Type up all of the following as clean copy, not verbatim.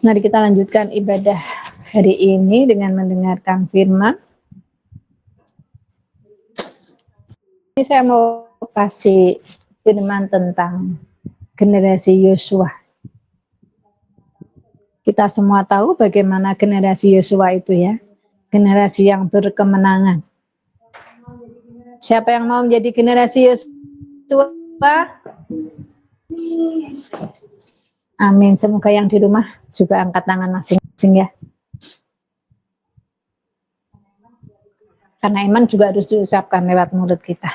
Mari kita lanjutkan ibadah hari ini dengan mendengarkan firman. Ini saya mau kasih firman tentang generasi Yosua. Kita semua tahu bagaimana generasi Yosua itu ya, generasi yang berkemenangan. Siapa yang mau menjadi generasi Yosua? Amin. Semoga yang di rumah juga angkat tangan masing-masing ya. Karena iman juga harus diucapkan lewat mulut kita.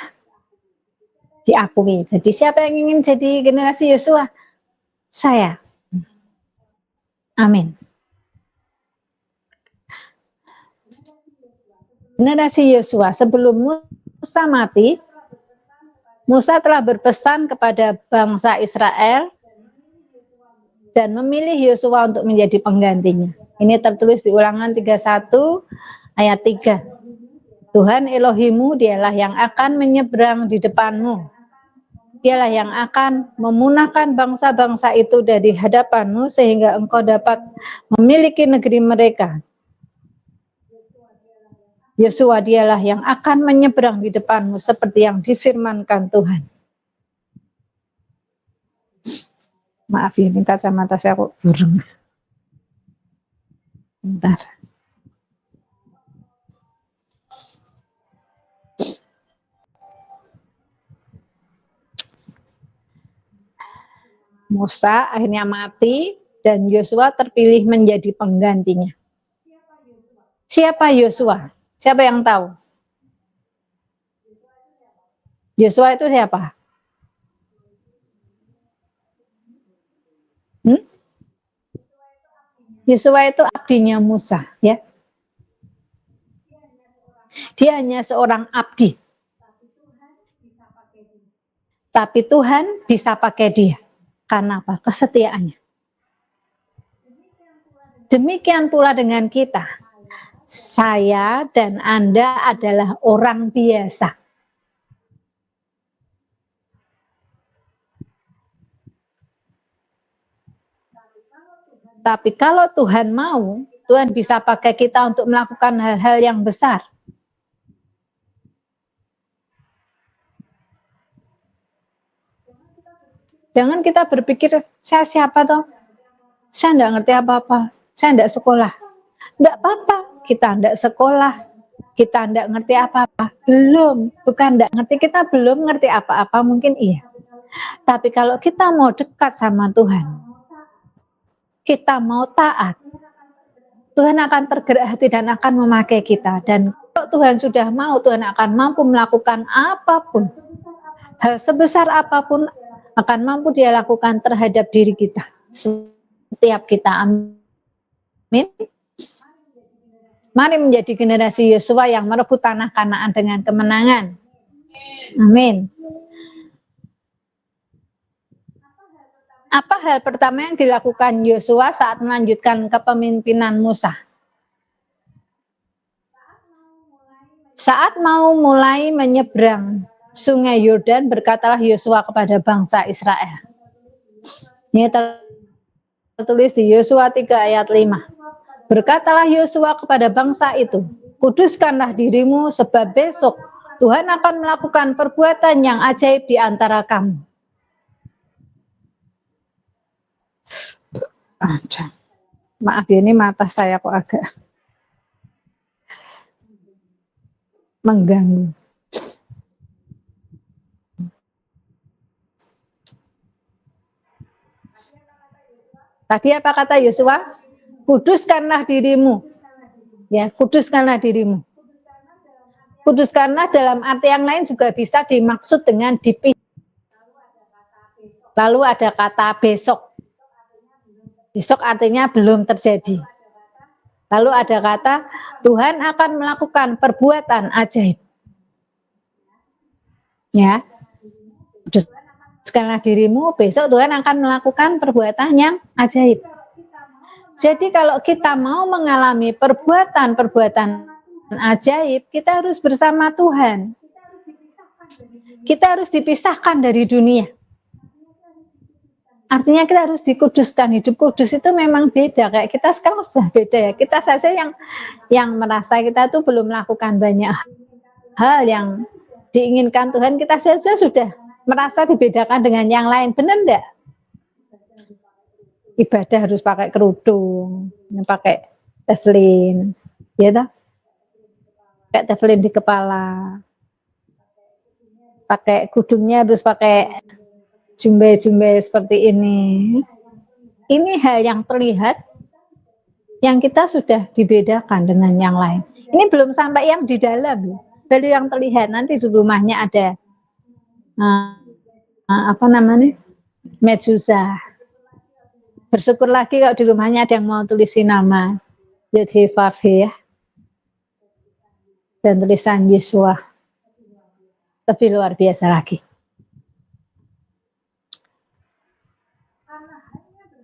Diakui. Jadi siapa yang ingin jadi generasi Yosua? Saya. Amin. Generasi Yosua, sebelum Musa mati, Musa telah berpesan kepada bangsa Israel dan memilih Yosua untuk menjadi penggantinya. Ini tertulis di Ulangan 31 ayat 3. Tuhan Elohimu, dialah yang akan menyeberang di depanmu. Dialah yang akan memunahkan bangsa-bangsa itu dari hadapanmu sehingga engkau dapat memiliki negeri mereka. Yosua dialah yang akan menyeberang di depanmu seperti yang difirmankan Tuhan. Maaf ya, ini kacamata saya kok burung. Bentar. Musa akhirnya mati dan Yosua terpilih menjadi penggantinya. Siapa Yosua? Siapa yang tahu? Yosua itu siapa? Yosua itu abdinya Musa, ya. Dia hanya seorang abdi. Tapi Tuhan bisa pakai dia. Karena apa? Kesetiaannya. Demikian pula dengan kita. Saya dan Anda adalah orang biasa. Tapi kalau Tuhan mau, Tuhan bisa pakai kita untuk melakukan hal-hal yang besar. Jangan kita berpikir, saya siapa toh? Saya enggak ngerti apa-apa. Saya enggak sekolah. Enggak apa-apa, kita enggak sekolah. Kita enggak ngerti apa-apa. Belum, bukan enggak ngerti, kita belum ngerti apa-apa, mungkin iya. Tapi kalau kita mau dekat sama Tuhan, kita mau taat, Tuhan akan tergerak hati dan akan memakai kita. Dan kalau Tuhan sudah mau, Tuhan akan mampu melakukan apapun. Hal sebesar apapun akan mampu Dia lakukan terhadap diri kita. Setiap kita. Amin. Mari menjadi generasi Yosua yang merebut tanah Kanaan dengan kemenangan. Amin. Apa hal pertama yang dilakukan Yosua saat melanjutkan kepemimpinan Musa? Saat mau mulai menyeberang Sungai Yordan, berkatalah Yosua kepada bangsa Israel. Ini tertulis di Yosua 3 ayat 5. Berkatalah Yosua kepada bangsa itu, kuduskanlah dirimu sebab besok Tuhan akan melakukan perbuatan yang ajaib di antara kamu. Maaf ya, ini mata saya kok agak mengganggu. Tadi apa kata Yosua? Kuduskanlah dirimu. Ya, kuduskanlah dirimu. Kuduskanlah dalam arti yang lain juga bisa dimaksud dengan dipisah. Lalu ada kata besok. Besok artinya belum terjadi. Lalu ada kata Tuhan akan melakukan perbuatan ajaib. Ya. Kuduskanlah dirimu, besok Tuhan akan melakukan perbuatan yang ajaib. Jadi kalau kita mau mengalami perbuatan-perbuatan ajaib, kita harus bersama Tuhan. Kita harus dipisahkan dari dunia. Artinya kita harus dikuduskan. Hidup kudus itu memang beda. Kayak kita sekarang sudah beda ya. Kita saja yang merasa kita tuh belum melakukan banyak hal yang diinginkan Tuhan, kita saja sudah merasa dibedakan dengan yang lain. Benar enggak? Ibadah harus pakai kerudung, pakai teflin, ya toh? Pakai teflin di kepala. Pakai kudungnya harus pakai jumbe-jumbe seperti ini. Ini hal yang terlihat yang kita sudah dibedakan dengan yang lain. Ini belum sampai yang di dalam, baru yang terlihat. Nanti di rumahnya ada apa namanya, mezuzah. Bersyukur lagi kalau di rumahnya ada yang mau tulisin nama Yudhifafih dan tulisan Yesua. Lebih luar biasa lagi.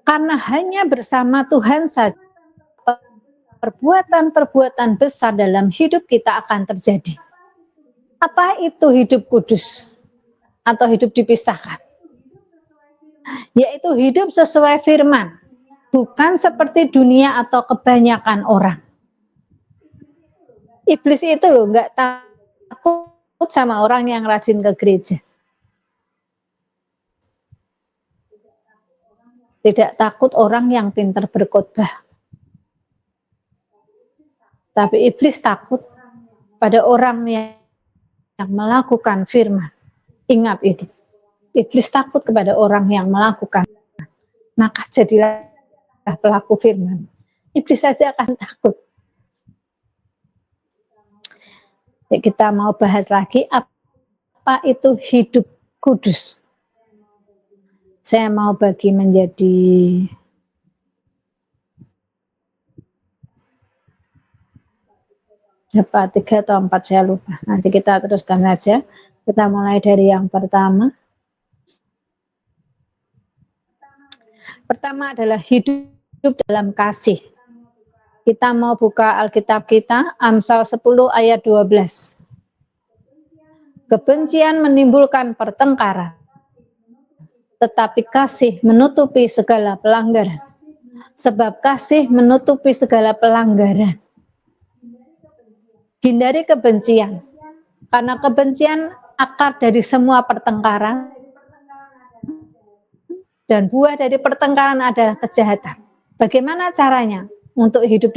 Karena hanya bersama Tuhan saja perbuatan-perbuatan besar dalam hidup kita akan terjadi. Apa itu hidup kudus atau hidup dipisahkan? Yaitu hidup sesuai firman, bukan seperti dunia atau kebanyakan orang. Iblis itu loh nggak takut sama orang yang rajin ke gereja. Tidak takut orang yang pintar berkhotbah. Tapi iblis takut pada orang yang melakukan firman. Ingat itu. Iblis takut kepada orang yang melakukan. Maka jadilah pelaku firman. Iblis saja akan takut. Jadi kita mau bahas lagi apa itu hidup kudus. Saya mau bagi menjadi berapa, 3 atau 4 saya lupa. Nanti kita teruskan saja. Kita mulai dari yang pertama. Pertama adalah hidup dalam kasih. Kita mau buka Alkitab kita, Amsal 10 ayat 12. Kebencian menimbulkan pertengkaran, tetapi kasih menutupi segala pelanggaran. Sebab kasih menutupi segala pelanggaran. Hindari kebencian, karena kebencian akar dari semua pertengkaran, dan buah dari pertengkaran adalah kejahatan. Bagaimana caranya untuk hidup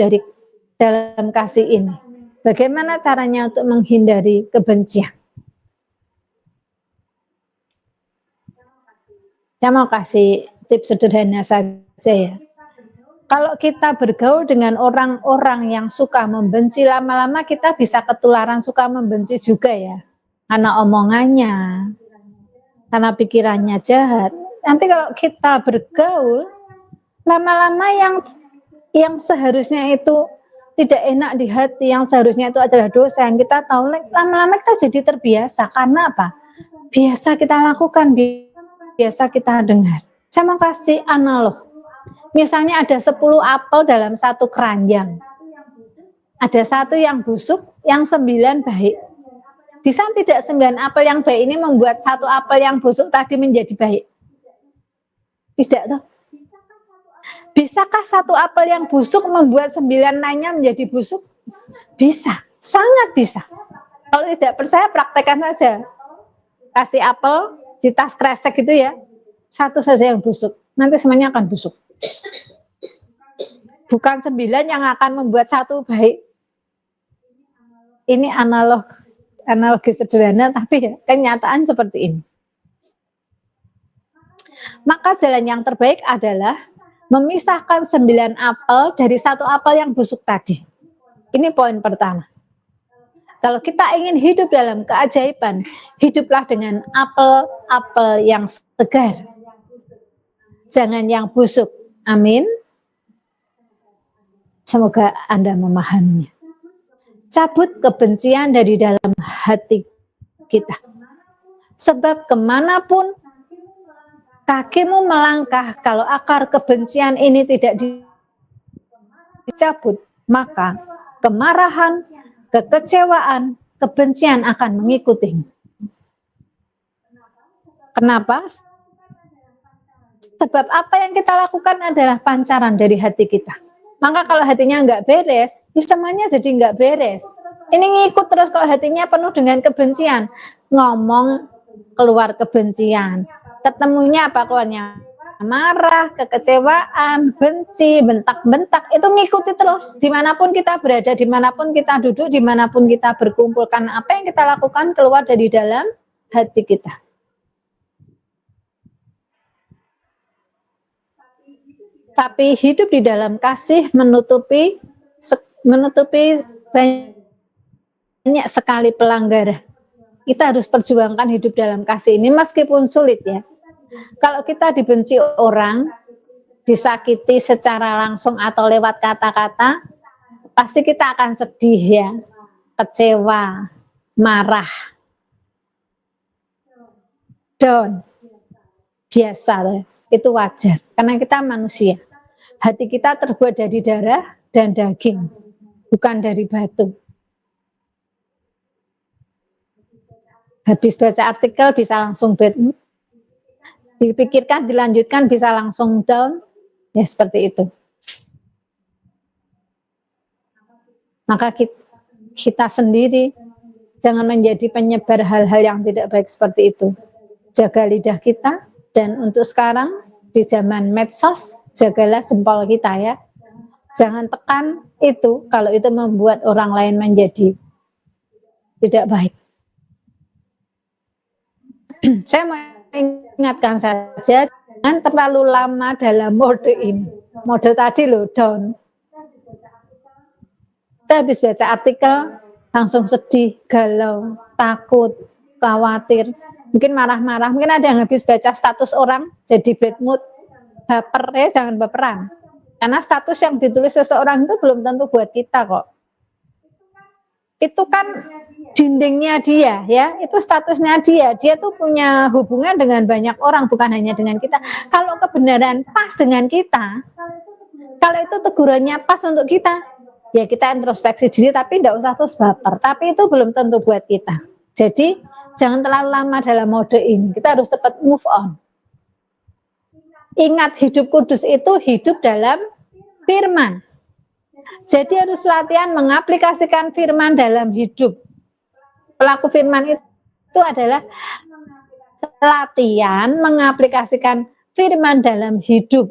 dalam kasih ini? Bagaimana caranya untuk menghindari kebencian? Saya mau kasih tips sederhana saja ya. Kalau kita bergaul dengan orang-orang yang suka membenci, lama-lama kita bisa ketularan suka membenci juga ya. Karena omongannya, karena pikirannya jahat. Nanti kalau kita bergaul, lama-lama yang seharusnya itu tidak enak di hati, yang seharusnya itu adalah dosa yang kita tahu, lama-lama kita jadi terbiasa. Karena apa? Biasa kita lakukan, biasa kita dengar. Saya mau kasih analog. Misalnya ada 10 apel dalam satu keranjang. Ada satu yang busuk, yang 9 baik. Bisa tidak 9 apel yang baik ini membuat satu apel yang busuk tadi menjadi baik? Tidak toh. Bisakah satu apel yang busuk membuat 9 lainnya menjadi busuk? Bisa, sangat bisa. Kalau tidak percaya praktekkan saja. Kasih apel di tas kresek gitu ya, satu saja yang busuk, nanti semuanya akan busuk. Bukan 9 yang akan membuat satu baik. Ini analogi sederhana, tapi ya, kenyataan seperti ini. Maka jalan yang terbaik adalah memisahkan 9 apel dari satu apel yang busuk tadi. Ini poin pertama. Kalau kita ingin hidup dalam keajaiban, hiduplah dengan apel-apel yang segar. Jangan yang busuk. Amin. Semoga Anda memahaminya. Cabut kebencian dari dalam hati kita. Sebab kemanapun kakimu melangkah, kalau akar kebencian ini tidak dicabut, maka kemarahan, kekecewaan, kebencian akan mengikutimu. Kenapa? Sebab apa yang kita lakukan adalah pancaran dari hati kita. Maka kalau hatinya nggak beres, semuanya jadi nggak beres. Ini ngikut terus kalau hatinya penuh dengan kebencian. Ngomong keluar kebencian. Ketemunya apa keluarnya? Marah, kekecewaan, benci, bentak-bentak. Itu ngikuti terus. Dimanapun kita berada, dimanapun kita duduk, dimanapun kita berkumpul. Karena apa yang kita lakukan keluar dari dalam hati kita. Tapi hidup di dalam kasih menutupi banyak sekali pelanggaran. Kita harus perjuangkan hidup dalam kasih ini meskipun sulit ya. Kalau kita dibenci orang, disakiti secara langsung atau lewat kata-kata, pasti kita akan sedih ya, kecewa, marah, down. Biasa, itu wajar karena kita manusia. Hati kita terbuat dari darah dan daging, bukan dari batu. Habis baca artikel bisa langsung bad mood, dipikirkan, dilanjutkan bisa langsung down, ya seperti itu. Maka kita sendiri jangan menjadi penyebar hal-hal yang tidak baik seperti itu. Jaga lidah kita, dan untuk sekarang di zaman medsos, jagalah jempol kita ya. Jangan tekan itu kalau itu membuat orang lain menjadi tidak baik. Saya mau ingatkan saja, jangan terlalu lama dalam mode ini. Mode tadi loh, down. Kita habis baca artikel, langsung sedih, galau, takut, khawatir, mungkin marah-marah. Mungkin ada yang habis baca status orang, jadi bad mood, baper, jangan baperan. Karena status yang ditulis seseorang itu belum tentu buat kita kok. Itu kan dindingnya dia ya, itu statusnya dia. Dia tuh punya hubungan dengan banyak orang, bukan hanya dengan kita. Kalau kebenaran pas dengan kita, kalau itu tegurannya pas untuk kita, ya kita introspeksi diri, tapi tidak usah terus baper. Tapi itu belum tentu buat kita. Jadi jangan terlalu lama dalam mode ini. Kita harus cepat move on. Ingat, hidup kudus itu hidup dalam firman. Jadi harus latihan mengaplikasikan firman dalam hidup. Pelaku firman itu adalah latihan mengaplikasikan firman dalam hidup.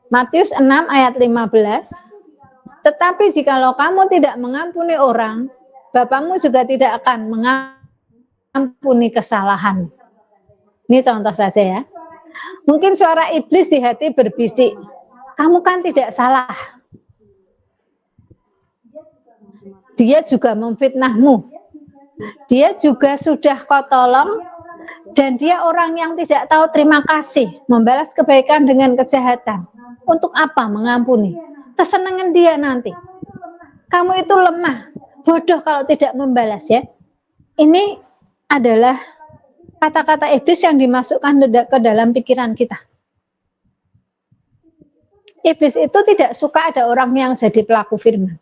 Matius 6 ayat 15. Tetapi jikalau kamu tidak mengampuni orang, Bapamu juga tidak akan mengampuni kesalahan. Ini contoh saja ya. Mungkin suara iblis di hati berbisik, kamu kan tidak salah. Dia juga memfitnahmu. Dia juga sudah kau tolong, dan dia orang yang tidak tahu terima kasih, membalas kebaikan dengan kejahatan. Untuk apa mengampuni? Kesenangan dia nanti. Kamu itu lemah, bodoh kalau tidak membalas ya. Ini adalah kata-kata iblis yang dimasukkan ke dalam pikiran kita. Iblis itu tidak suka ada orang yang jadi pelaku firman.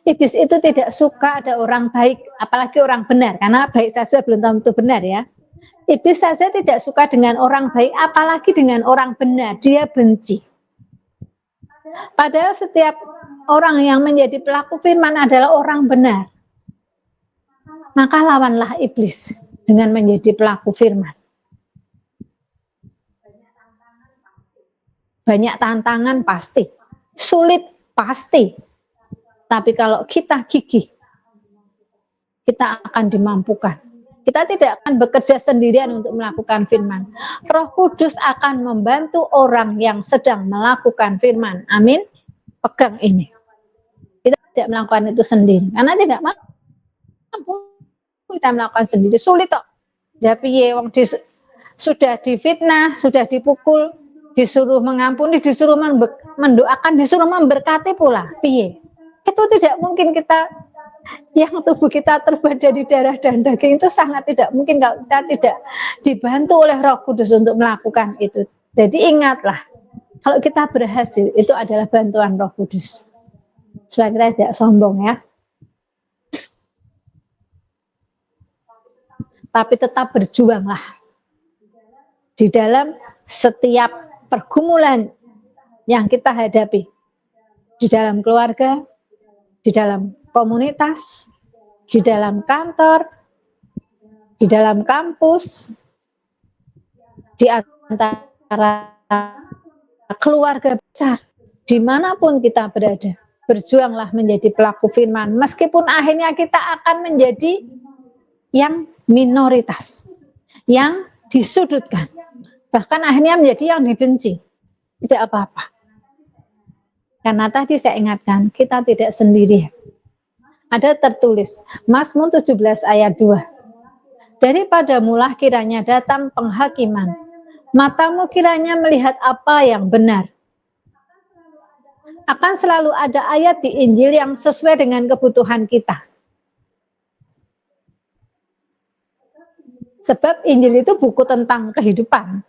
Iblis itu tidak suka ada orang baik, apalagi orang benar, karena baik saja belum tentu benar ya. Iblis saja tidak suka dengan orang baik, apalagi dengan orang benar, dia benci. Padahal setiap orang yang menjadi pelaku firman adalah orang benar. Maka lawanlah iblis dengan menjadi pelaku firman. Banyak tantangan pasti, sulit pasti. Tapi kalau kita gigih, kita akan dimampukan. Kita tidak akan bekerja sendirian untuk melakukan firman. Roh Kudus akan membantu orang yang sedang melakukan firman. Amin. Pegang ini. Kita tidak melakukan itu sendiri. Karena tidak mampu kita melakukan sendiri. Sulit kok. Ya piye wong sudah difitnah, sudah dipukul, disuruh mengampuni, disuruh mendoakan, disuruh memberkati pula. Piye? Itu tidak mungkin kita, yang tubuh kita terbuat dari darah dan daging, itu sangat tidak mungkin kalau kita tidak dibantu oleh Roh Kudus untuk melakukan itu. Jadi ingatlah, kalau kita berhasil, itu adalah bantuan Roh Kudus. Supaya kita tidak sombong ya. Tapi tetap berjuanglah di dalam setiap pergumulan yang kita hadapi, di dalam keluarga, di dalam komunitas, di dalam kantor, di dalam kampus, di antara keluarga besar, dimanapun kita berada. Berjuanglah menjadi pelaku firman, meskipun akhirnya kita akan menjadi yang minoritas, yang disudutkan, bahkan akhirnya menjadi yang dibenci. Tidak apa-apa. Karena tadi saya ingatkan, kita tidak sendiri. Ada tertulis, Mazmur 17 ayat 2. Daripadamulah kiranya datang penghakiman, matamu kiranya melihat apa yang benar. Akan selalu ada ayat di Injil yang sesuai dengan kebutuhan kita. Sebab Injil itu buku tentang kehidupan.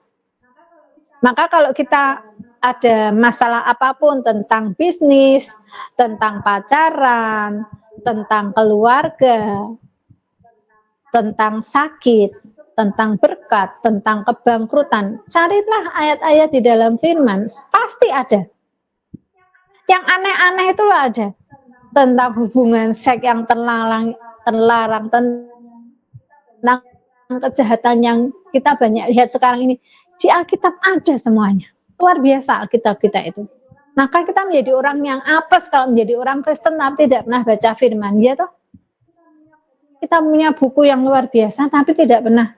Maka kalau kita ada masalah apapun tentang bisnis, tentang pacaran, tentang keluarga, tentang sakit, tentang berkat, tentang kebangkrutan, carilah ayat-ayat di dalam firman, pasti ada. Yang aneh-aneh itu loh ada. Tentang hubungan seks yang terlarang, tentang kejahatan yang kita banyak lihat sekarang ini. Di Alkitab ada semuanya. Luar biasa Alkitab kita itu. Maka kita menjadi orang yang apes kalau menjadi orang Kristen tapi tidak pernah baca firman. Ya toh? Kita punya buku yang luar biasa tapi tidak pernah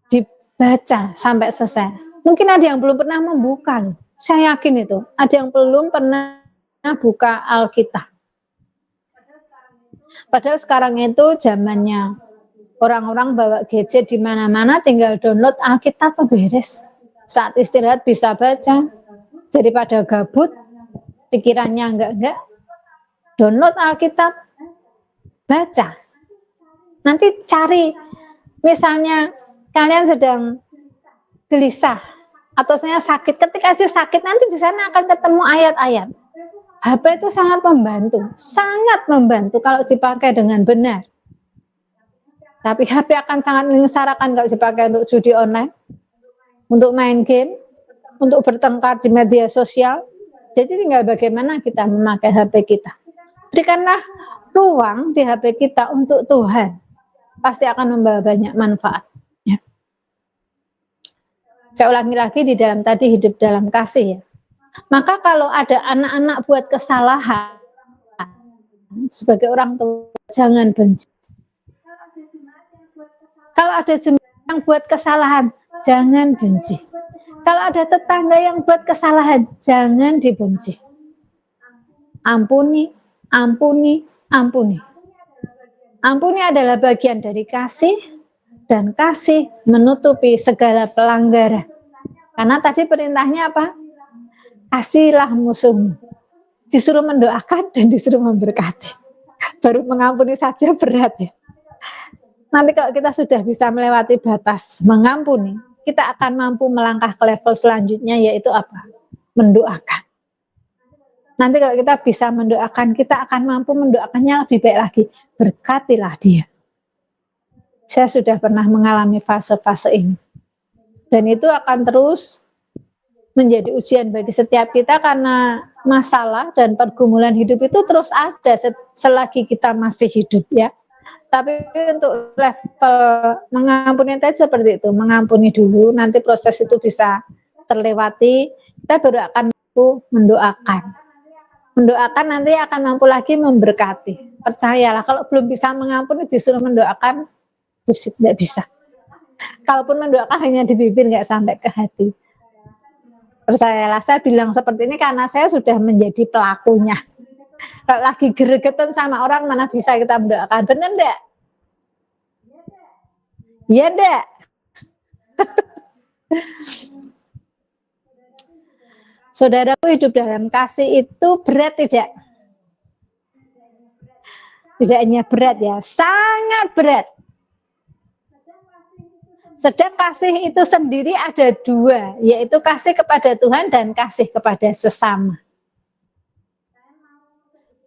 dibaca sampai selesai. Mungkin ada yang belum pernah membuka. Saya yakin itu. Ada yang belum pernah buka Alkitab. Padahal sekarang itu zamannya orang-orang bawa gadget di mana-mana, tinggal download Alkitab beres. Saat istirahat bisa baca. Daripada gabut, pikirannya enggak, download Alkitab, baca. Nanti cari, misalnya kalian sedang gelisah, atau saya sakit, ketik aja sakit, nanti di sana akan ketemu ayat-ayat. HP itu sangat membantu kalau dipakai dengan benar. Tapi HP akan sangat menyengsarakan kalau dipakai untuk judi online, untuk main game, untuk bertengkar di media sosial. Jadi tinggal bagaimana kita memakai HP kita. Berikanlah ruang di HP kita untuk Tuhan. Pasti akan membawa banyak manfaat. Ya. Saya ulangi lagi di dalam tadi hidup dalam kasih ya. Maka kalau ada anak-anak buat kesalahan, sebagai orang tua jangan benci. Kalau ada jemaat yang buat kesalahan, jangan benci. Kalau ada tetangga yang buat kesalahan, jangan dibenci. Ampuni, ampuni, ampuni. Ampuni adalah bagian dari kasih, dan kasih menutupi segala pelanggaran. Karena tadi perintahnya apa? Kasihilah musuhmu. Disuruh mendoakan dan disuruh memberkati. Baru mengampuni saja berat ya. Nanti kalau kita sudah bisa melewati batas mengampuni, kita akan mampu melangkah ke level selanjutnya, yaitu apa? Mendoakan. Nanti kalau kita bisa mendoakan, kita akan mampu mendoakannya lebih baik lagi. Berkatilah dia. Saya sudah pernah mengalami fase-fase ini. Dan itu akan terus menjadi ujian bagi setiap kita, karena masalah dan pergumulan hidup itu terus ada selagi kita masih hidup ya. Tapi untuk level mengampuni tadi seperti itu, mengampuni dulu, nanti proses itu bisa terlewati, kita baru akan mampu mendoakan. Mendoakan nanti akan mampu lagi memberkati. Percayalah, kalau belum bisa mengampuni disuruh mendoakan, tidak bisa. Kalaupun mendoakan hanya di bibir, nggak sampai ke hati. Percayalah, saya bilang seperti ini karena saya sudah menjadi pelakunya. Kalau lagi gregetan sama orang, mana bisa kita mendoakan? Benar enggak? Iya enggak? Saudaraku, hidup dalam kasih itu berat tidak? Tidak hanya berat ya, sangat berat. Sedang kasih itu sendiri ada dua, yaitu kasih kepada Tuhan dan kasih kepada sesama.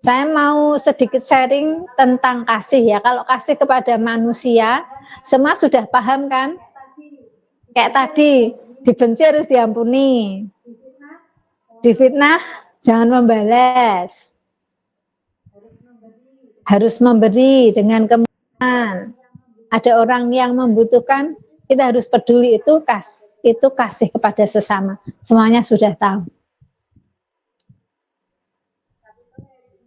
Saya mau sedikit sharing tentang kasih ya. Kalau kasih kepada manusia, semua sudah paham kan? Kayak tadi, dibenci harus diampuni. Difitnah jangan membalas. Harus memberi dengan kemurahan. Ada orang yang membutuhkan, kita harus peduli, itu kasih kepada sesama. Semuanya sudah tahu.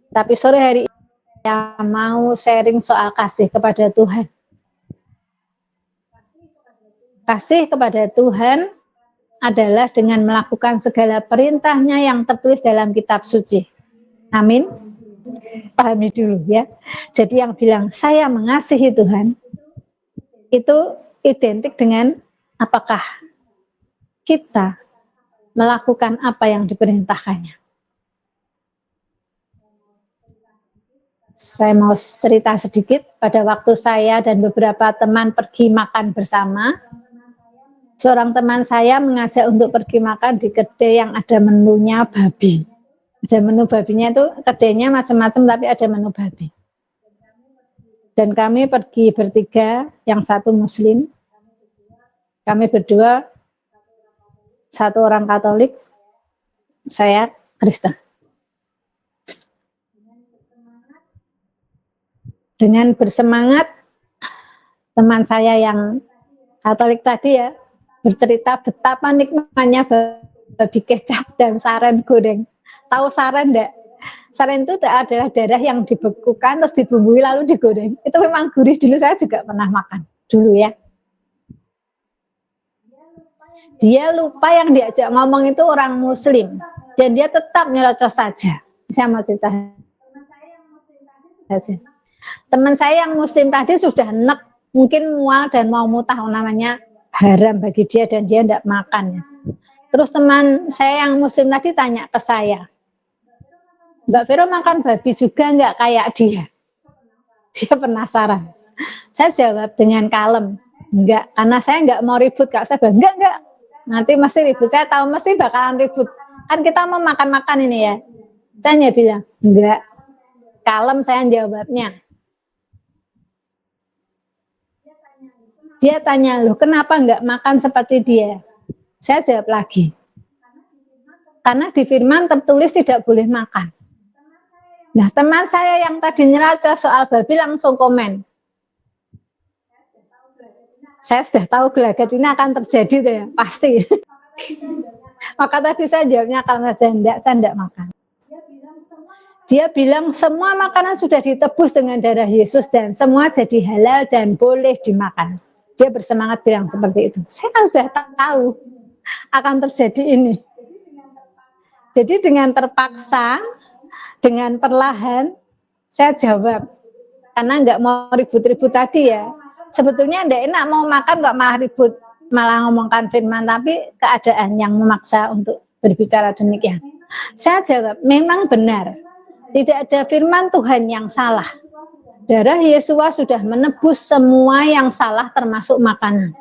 Tapi sore hari ini saya mau sharing soal kasih kepada Tuhan. Kasih kepada Tuhan adalah dengan melakukan segala perintahnya yang tertulis dalam kitab suci. Amin. Pahami dulu ya. Jadi yang bilang saya mengasihi Tuhan itu identik dengan apakah kita melakukan apa yang diperintahkannya. Saya mau cerita sedikit. Pada waktu saya dan beberapa teman pergi makan bersama, seorang teman saya mengajak untuk pergi makan di kedai yang ada menunya babi. Ada menu babinya, itu kedainya macam-macam tapi ada menu babi. Dan kami pergi bertiga, yang satu Muslim, kami berdua, satu orang Katolik, saya Kristen. Dengan bersemangat, teman saya yang Katolik tadi ya, bercerita betapa nikmatnya babi kecap dan saren goreng. Tahu saren enggak? Saren itu adalah darah yang dibekukan terus dibumbui lalu digoreng. Itu memang gurih, dulu saya juga pernah makan dulu ya. Dia lupa yang diajak ngomong itu orang Muslim dan dia tetap nyerocos saja. Saya mau cerita saja. Teman saya yang Muslim tadi sudah enek, mungkin mual dan mau mutah, namanya haram bagi dia dan dia tidak makan. Terus teman saya yang Muslim tadi tanya ke saya, Mbak Vero makan babi juga enggak kayak dia? Dia penasaran. Saya jawab dengan kalem, enggak, karena saya enggak mau ribut. Kak, saya bilang, enggak, nanti mesti ribut. Saya tahu mesti bakalan ribut. Kan kita mau makan-makan ini ya. Saya bilang, enggak, kalem saya jawabnya. Dia tanya, loh kenapa enggak makan seperti dia? Saya jawab lagi, karena di firman tertulis tidak boleh makan. Nah, teman saya yang tadi nyerocos soal babi langsung komen. Saya sudah tahu gelagat ini akan terjadi tuh ya, pasti. Maka tadi saya jawabnya karena saya enggak makan. Dia bilang semua makanan sudah ditebus dengan darah Yesus dan semua jadi halal dan boleh dimakan. Dia bersemangat bilang seperti itu. Saya kan sudah tahu akan terjadi ini. Jadi dengan terpaksa, dengan perlahan, saya jawab. Karena nggak mau ribut-ribut tadi ya. Sebetulnya enggak enak mau makan kok malah ribut, malah ngomongkan firman, tapi keadaan yang memaksa untuk berbicara demikian. Saya jawab, memang benar. Tidak ada firman Tuhan yang salah. Darah Yesus sudah menebus semua yang salah termasuk makanan.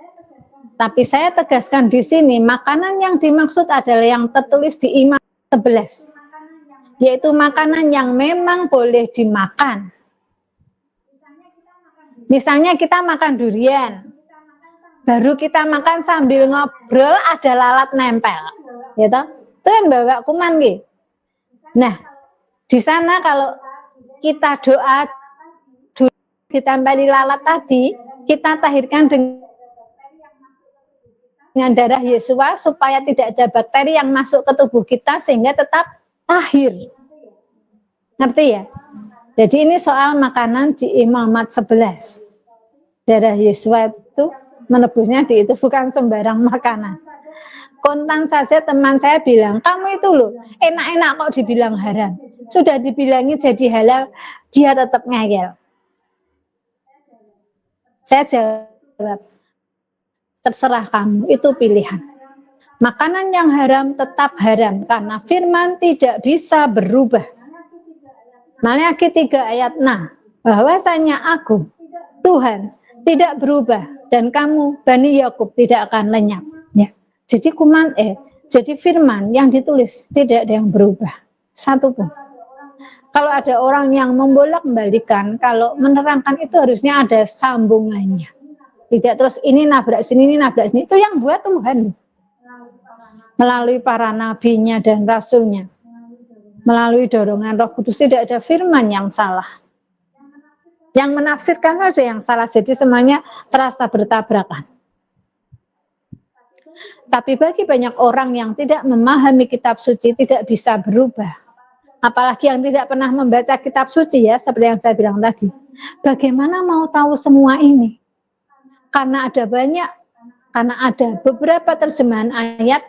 Tapi saya tegaskan di sini, makanan yang dimaksud adalah yang tertulis di Imamat 11. Yaitu makanan yang memang boleh dimakan. Misalnya kita makan durian, baru kita makan sambil ngobrol ada lalat nempel, gitu. Itu yang bawa kuman gitu. Nah, di sana kalau kita doa ditempeli lalat tadi, kita tahirkan dengan darah Yesus supaya tidak ada bakteri yang masuk ke tubuh kita sehingga tetap tahir. Ngerti ya? Jadi ini soal makanan di Imamat 11. Darah Yesus itu menebusnya di itu, bukan sembarang makanan. Kontan saja teman saya bilang, kamu itu loh enak-enak kok dibilang haram. Sudah dibilangi jadi halal, dia tetap ngeyel. Saya jawab, terserah kamu, itu pilihan. Makanan yang haram tetap haram karena firman tidak bisa berubah. Maliaki 3 ayat 6, bahwasanya aku, Tuhan, tidak berubah dan kamu, Bani Yakub, tidak akan lenyap. Ya. Jadi jadi firman yang ditulis tidak ada yang berubah, satupun. Kalau ada orang yang membolak-balikan, kalau menerangkan itu harusnya ada sambungannya. Tidak terus ini nabrak sini, ini nabrak sini. Itu yang buat Tuhan. Melalui para nabinya dan rasulnya. Melalui dorongan Roh Kudus, tidak ada firman yang salah. Yang menafsirkan saja yang salah, jadi semuanya terasa bertabrakan. Tapi bagi banyak orang yang tidak memahami kitab suci, tidak bisa berubah. Apalagi yang tidak pernah membaca kitab suci ya, seperti yang saya bilang tadi. Bagaimana mau tahu semua ini? Karena ada beberapa terjemahan ayat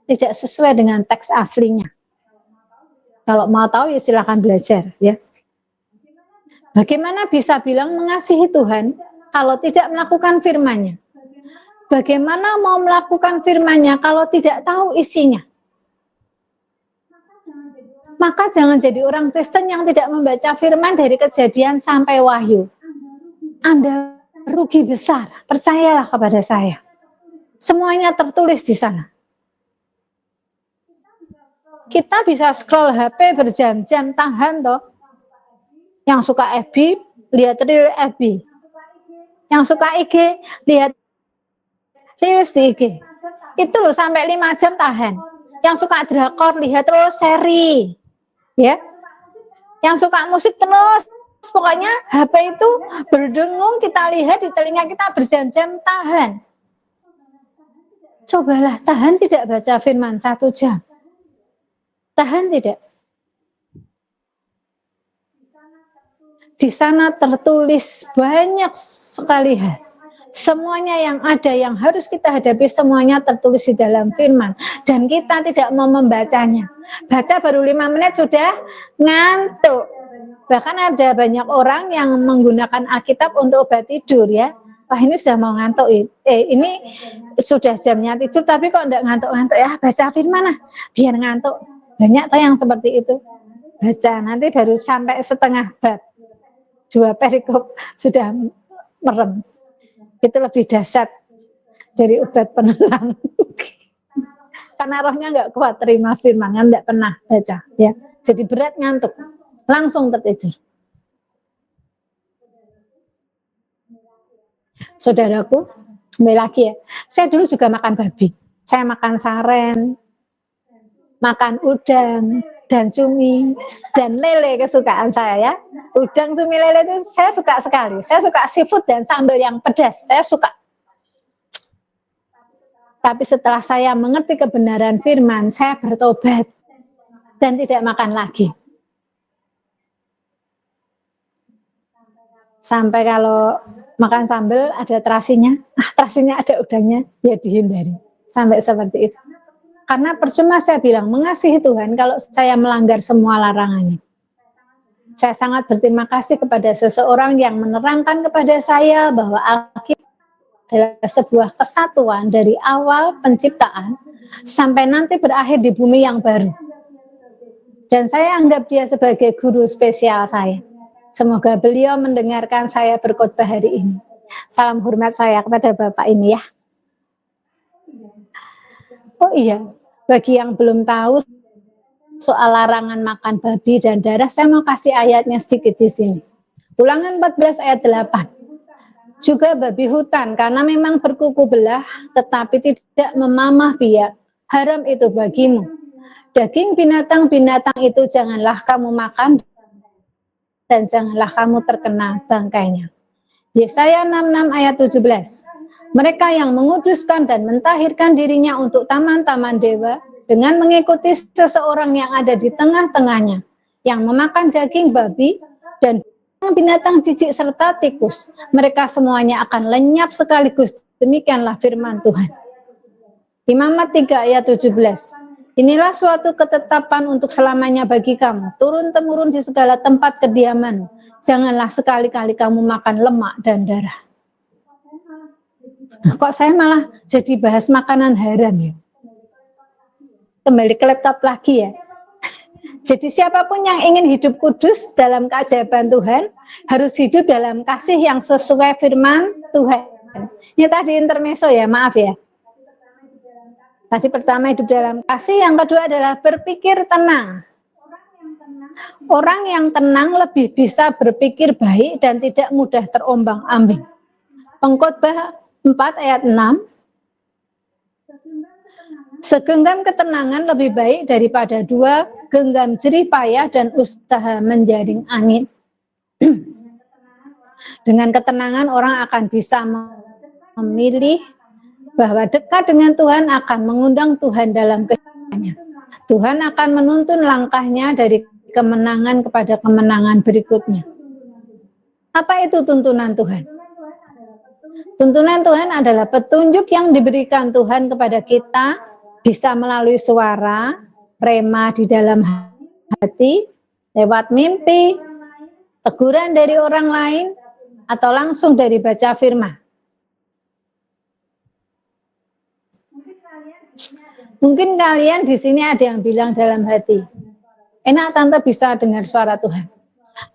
tidak sesuai dengan teks aslinya. Kalau mau tahu ya silakan belajar ya. Bagaimana bisa bilang mengasihi Tuhan kalau tidak melakukan firman-Nya? Bagaimana mau melakukan firman-Nya kalau tidak tahu isinya? Maka jangan jadi orang Kristen yang tidak membaca firman dari Kejadian sampai Wahyu. Anda rugi besar, percayalah kepada saya. Semuanya tertulis di sana. Kita bisa scroll HP berjam-jam, tahan toh. Yang suka FB, lihat reels FB. Yang suka IG, lihat reels di IG. Itu loh sampai 5 jam tahan. Yang suka drakor, lihat terus seri. Ya. Yang suka musik terus, pokoknya HP itu berdengung, kita lihat di telinga kita berjam-jam, tahan. Cobalah tahan tidak baca firman 1 jam. Tahan tidak. Di sana tertulis banyak sekali hal. Semuanya yang ada, yang harus kita hadapi, semuanya tertulis di dalam firman. Dan kita tidak mau membacanya. Baca baru 5 menit sudah ngantuk. Bahkan ada banyak orang yang menggunakan Alkitab untuk obat tidur ya. Wah ini sudah mau ngantuk. Ini sudah jamnya tidur tapi kok enggak ngantuk-ngantuk ya. Baca firman lah, biar ngantuk. Banyak tuh yang seperti itu. Baca, nanti baru sampai setengah bab. 2 perikop sudah merem. Itu lebih dahsyat dari obat penenang. Karena rohnya nggak kuat terima firman, kan nggak pernah baca. Ya, jadi berat ngantuk, langsung tertidur. Saudaraku, kembali lagi ya. Saya dulu juga makan babi. Saya makan saren, makan udang, dan cumi, dan lele kesukaan saya ya. Udang, cumi, lele itu saya suka sekali. Saya suka seafood dan sambal yang pedas, saya suka. Tapi setelah saya mengerti kebenaran firman, saya bertobat dan tidak makan lagi. Sampai kalau makan sambal ada terasinya, terasinya ada udangnya, ya dihindari. Sampai seperti itu. Karena percuma saya bilang mengasihi Tuhan kalau saya melanggar semua larangannya. Saya sangat berterima kasih kepada seseorang yang menerangkan kepada saya bahwa Alkitab adalah sebuah kesatuan dari awal penciptaan sampai nanti berakhir di bumi yang baru. Dan saya anggap dia sebagai guru spesial saya. Semoga beliau mendengarkan saya berkhotbah hari ini. Salam hormat saya kepada Bapak ini ya. Oh iya, bagi yang belum tahu soal larangan makan babi dan darah, saya mau kasih ayatnya sedikit di sini. Ulangan 14 ayat 8. Juga babi hutan, karena memang berkuku belah, tetapi tidak memamah biak. Haram itu bagimu. Daging binatang-binatang itu janganlah kamu makan, dan janganlah kamu terkena bangkainya. Yesaya 66 ayat 17. Mereka yang menguduskan dan mentahirkan dirinya untuk taman-taman dewa dengan mengikuti seseorang yang ada di tengah-tengahnya, yang memakan daging babi dan binatang jijik serta tikus. Mereka semuanya akan lenyap sekaligus. Demikianlah firman Tuhan. Imamat 3 ayat 17. Inilah suatu ketetapan untuk selamanya bagi kamu, turun-temurun di segala tempat kediaman. Janganlah sekali-kali kamu makan lemak dan darah. Nah, kok saya malah jadi bahas makanan haram ya? Kembali ke laptop lagi ya. Jadi siapapun yang ingin hidup kudus dalam keajaiban Tuhan, harus hidup dalam kasih yang sesuai firman Tuhan. Ini tadi intermezzo ya, maaf ya. Tadi pertama hidup dalam kasih, yang kedua adalah berpikir tenang. Orang yang tenang lebih bisa berpikir baik dan tidak mudah terombang-ambing. Pengkhotbah 4 ayat 6. Segenggam ketenangan lebih baik daripada 2 genggam jerih payah dan usaha menjaring angin. Dengan ketenangan orang akan bisa memilih bahwa dekat dengan Tuhan akan mengundang Tuhan dalam kehidupannya. Tuhan akan menuntun langkahnya dari kemenangan kepada kemenangan berikutnya. Apa itu tuntunan Tuhan? Tuntunan Tuhan adalah petunjuk yang diberikan Tuhan kepada kita, bisa melalui suara, rema di dalam hati, lewat mimpi, teguran dari orang lain, atau langsung dari baca firman. Mungkin kalian di sini ada yang bilang dalam hati, enak tante bisa dengar suara Tuhan.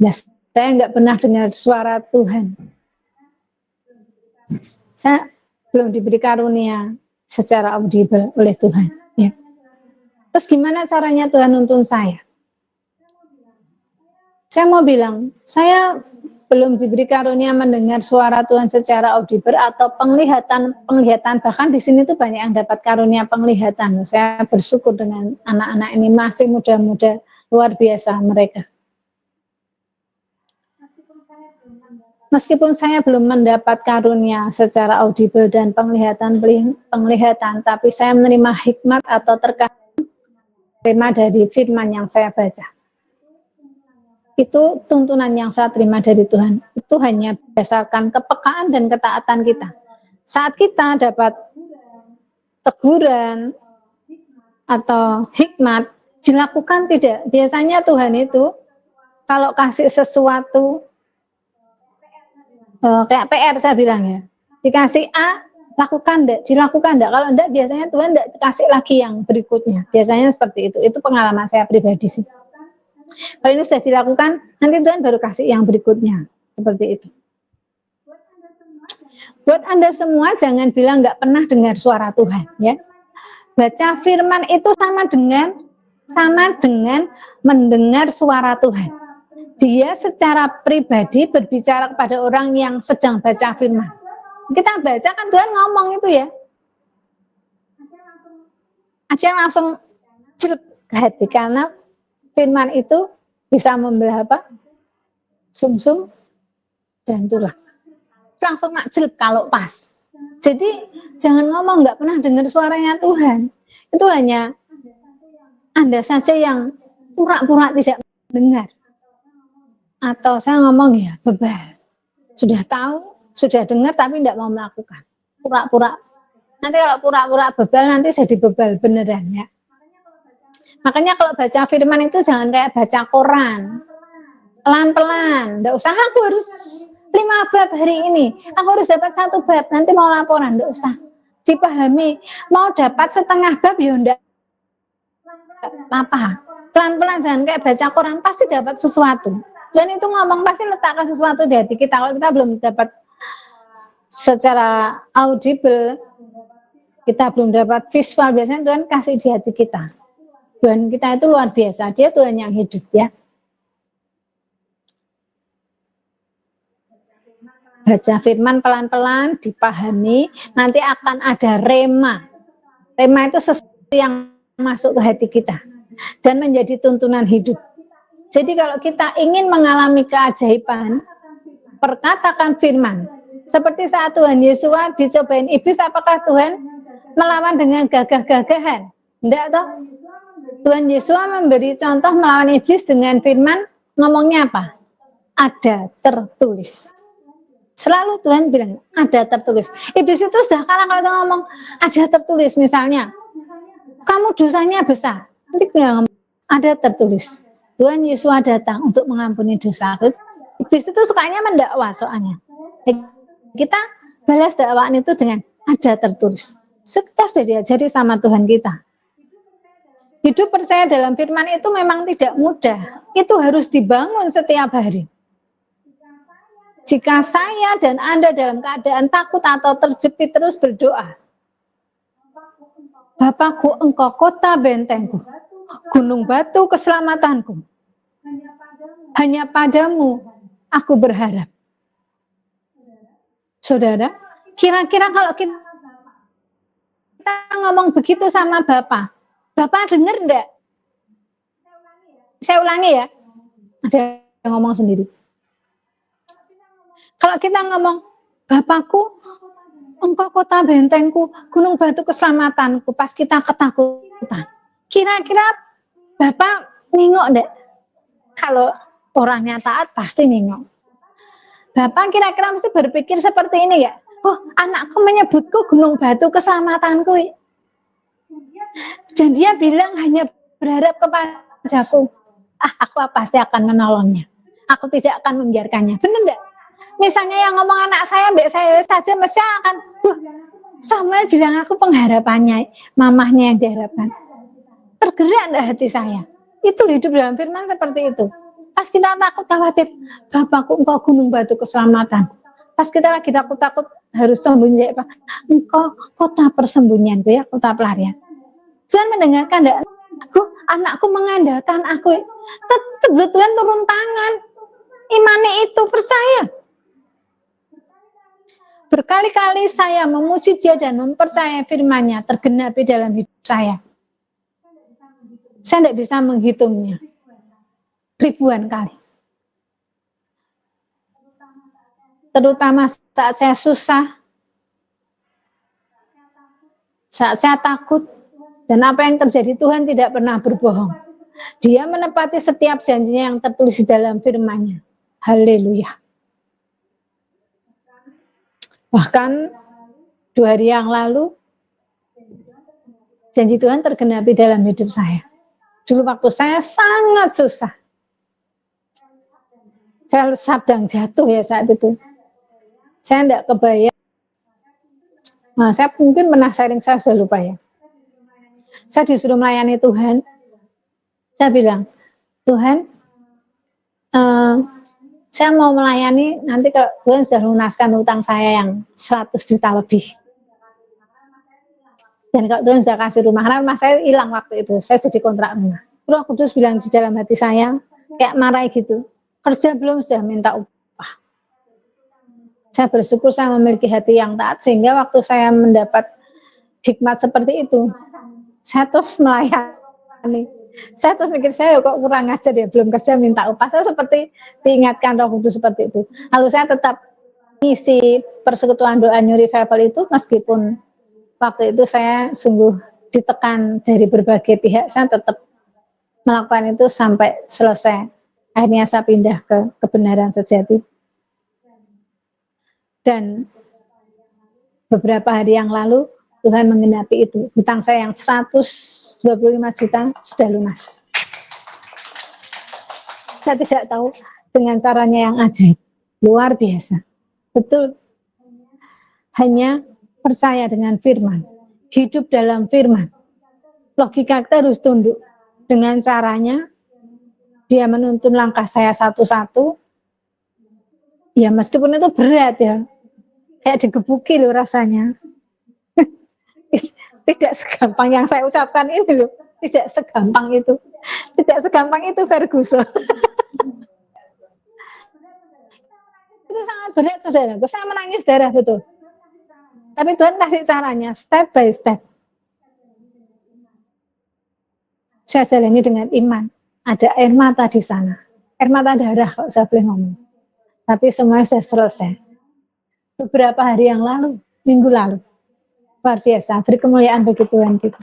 Nah, saya nggak pernah dengar suara Tuhan. Saya belum diberi karunia secara audible oleh Tuhan. Ya. Terus gimana caranya Tuhan nuntun saya? Saya mau bilang, saya belum diberi karunia mendengar suara Tuhan secara audible atau penglihatan, bahkan di sini tuh banyak yang dapat karunia penglihatan. Saya bersyukur dengan anak-anak ini masih muda-muda, luar biasa mereka. Meskipun saya belum mendapat karunia secara audible dan penglihatan, tapi saya menerima hikmat atau terima dari firman yang saya baca. Itu tuntunan yang saya terima dari Tuhan. Itu hanya berdasarkan kepekaan dan ketaatan kita. Saat kita dapat teguran atau hikmat, dilakukan tidak. Biasanya Tuhan itu kalau kasih sesuatu, kayak PR saya bilang ya, dikasih A, lakukan enggak, dilakukan enggak. Kalau enggak, biasanya Tuhan enggak kasih lagi yang berikutnya. Biasanya seperti itu. Itu pengalaman saya pribadi sih. Kalau ini sudah dilakukan, nanti Tuhan baru kasih yang berikutnya. Seperti itu. Buat Anda semua, jangan bilang nggak pernah dengar suara Tuhan. Ya. Baca firman itu sama dengan mendengar suara Tuhan. Dia secara pribadi berbicara kepada orang yang sedang baca firman. Kita baca kan Tuhan ngomong itu ya. Aja langsung jelek ke hati, karena firman itu bisa membelah apa? Sumsum dan tulang. Langsung makjil kalau pas. Jadi jangan ngomong nggak pernah dengar suaranya Tuhan. Itu hanya Anda saja yang pura-pura tidak mendengar. Atau saya ngomong ya bebal. Sudah tahu, sudah dengar tapi tidak mau melakukan. Pura-pura. Nanti kalau pura-pura bebal nanti jadi bebal beneran ya. Makanya kalau baca firman itu jangan kayak baca koran. Pelan-pelan. Nggak usah aku harus 5 bab hari ini. Aku harus dapat 1 bab. Nanti mau laporan. Nggak usah. Dipahami. Mau dapat setengah bab ya enggak apa. Pelan-pelan, jangan kayak baca koran. Pasti dapat sesuatu. Dan itu ngomong pasti letakkan sesuatu di hati kita. Kalau kita belum dapat secara audible, kita belum dapat visual, biasanya Tuhan kasih di hati kita. Tuhan kita itu luar biasa, dia Tuhan yang hidup ya. Baca firman pelan-pelan, dipahami, nanti akan ada rema. Rema itu sesuatu yang masuk ke hati kita dan menjadi tuntunan hidup. Jadi kalau kita ingin mengalami keajaiban, perkatakan firman. Seperti saat Tuhan Yesus dicobain iblis, apakah Tuhan melawan dengan gagah-gagahan? Enggak toh? Tuhan Yesus memberi contoh melawan iblis dengan firman, ngomongnya apa? Ada tertulis. Selalu Tuhan bilang, ada tertulis. Iblis itu sudah kalah kalau kita ngomong, ada tertulis. Misalnya, kamu dosanya besar. Nanti ngomong, ada tertulis. Tuhan Yesus datang untuk mengampuni dosa. Iblis itu sukanya mendakwa soalnya. Kita balas dakwaan itu dengan ada tertulis. Kita sudah diajari sama Tuhan kita. Hidup percaya dalam firman itu memang tidak mudah. Itu harus dibangun setiap hari. Jika saya dan Anda dalam keadaan takut atau terjepit, terus berdoa. Bapakku, Engkau kota bentengku, gunung batu keselamatanku. Hanya padamu aku berharap. Saudara, kira-kira kalau kita ngomong begitu sama Bapak dengar enggak? Saya ulangi ya, ada yang ngomong sendiri. Kalau kita ngomong, Bapakku, engkau kota bentengku, gunung batu keselamatanku, pas kita ketakutan. Kira-kira Bapak nengok enggak? Kalau orangnya taat pasti nengok. Bapak kira-kira mesti berpikir seperti ini ya. Oh, anakku menyebutku gunung batu keselamatanku. Dan dia bilang hanya berharap kepadaku. Aku pasti akan menolongnya. Aku tidak akan membiarkannya. Benar enggak? Misalnya yang ngomong anak saya, mbak saya saja mesti akan, Samuel bilang aku pengharapannya, mamahnya yang diharapkan. Tergerak enggak hati saya? Itu hidup dalam firman seperti itu. Pas kita takut khawatir, Bapakku engkau gunung batu keselamatan. Pas kita lagi takut-takut harus sembunyi, engkau kota persembunyianku ya, kota pelarian. Tuhan mendengarkan enggak? Anakku mengandalkan aku. Tetap Tuhan turun tangan. Imani itu percaya. Berkali-kali saya memuji dia dan mempercayai firman-Nya tergenapi dalam hidup saya. Saya tidak bisa menghitungnya. Ribuan kali. Terutama saat saya susah, saat saya takut, dan apa yang terjadi Tuhan tidak pernah berbohong. Dia menepati setiap janjinya yang tertulis di dalam firman-Nya. Haleluya. Bahkan 2 hari yang lalu, janji Tuhan tergenapi dalam hidup saya. Dulu waktu saya sangat susah. Saya sedang jatuh ya saat itu. Saya tidak kebayang. Nah, saya mungkin pernah sharing, saya sudah lupa ya. Saya disuruh melayani Tuhan. Saya bilang, Tuhan, saya mau melayani, nanti kalau Tuhan sudah lunaskan utang saya yang 100 juta lebih. Dan kalau Tuhan sudah kasih rumah, karena rumah saya hilang waktu itu, saya jadi kontrak rumah. Roh Kudus bilang di dalam hati saya, kayak marah gitu, kerja belum sudah minta upah. Saya bersyukur saya memiliki hati yang taat, sehingga waktu saya mendapat hikmat seperti itu, saya terus melayani. Saya terus mikir, saya kok kurang ajar ya, belum kerja minta upah. Saya seperti diingatkan Roh Kudus seperti itu. Lalu saya tetap ngisi persekutuan doa New Revival itu, meskipun waktu itu saya sungguh ditekan dari berbagai pihak, saya tetap melakukan itu sampai selesai. Akhirnya saya pindah ke kebenaran sejati. Dan beberapa hari yang lalu, Tuhan menggenapi itu. Hutang saya yang 125 juta sudah lunas. Saya tidak tahu dengan caranya yang ajaib. Luar biasa. Betul. Hanya percaya dengan firman. Hidup dalam firman. Logika kita harus tunduk. Dengan caranya, dia menuntun langkah saya satu-satu. Ya meskipun itu berat ya. Kayak digebuki loh rasanya. Tidak segampang yang saya ucapkan ini loh. Tidak segampang itu. Tidak segampang itu Ferguson. Itu sangat berat saudara. Saya menangis darah betul. Tapi Tuhan kasih caranya step by step. Saya jalani dengan iman. Ada air mata di sana. Air mata darah kalau saya boleh ngomong. Tapi semuanya sudah selesai. Beberapa hari yang lalu, minggu lalu. Luar biasa, beri kemuliaan bagi Tuhan kita.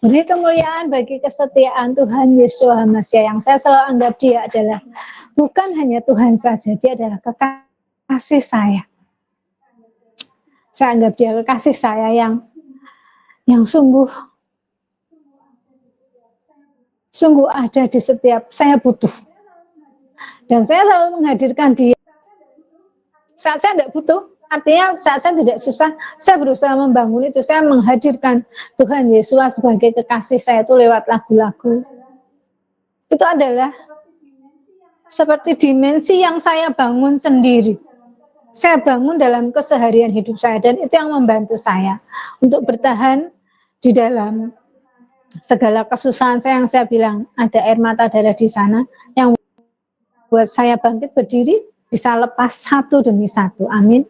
Beri kemuliaan bagi kesetiaan Tuhan Yesus Hamasiah, yang saya selalu anggap dia adalah bukan hanya Tuhan saja, dia adalah kekasih saya. Saya anggap dia kekasih saya yang sungguh ada di setiap saya butuh. Dan saya selalu menghadirkan dia. Saat saya tidak butuh, artinya saat saya tidak susah, saya berusaha membangun itu. Saya menghadirkan Tuhan Yesus sebagai kekasih saya itu lewat lagu-lagu. Itu adalah seperti dimensi yang saya bangun sendiri. Saya bangun dalam keseharian hidup saya, dan itu yang membantu saya untuk bertahan di dalam segala kesusahan saya, yang saya bilang ada air mata darah di sana, yang buat saya bangkit berdiri bisa lepas satu demi satu. Amin.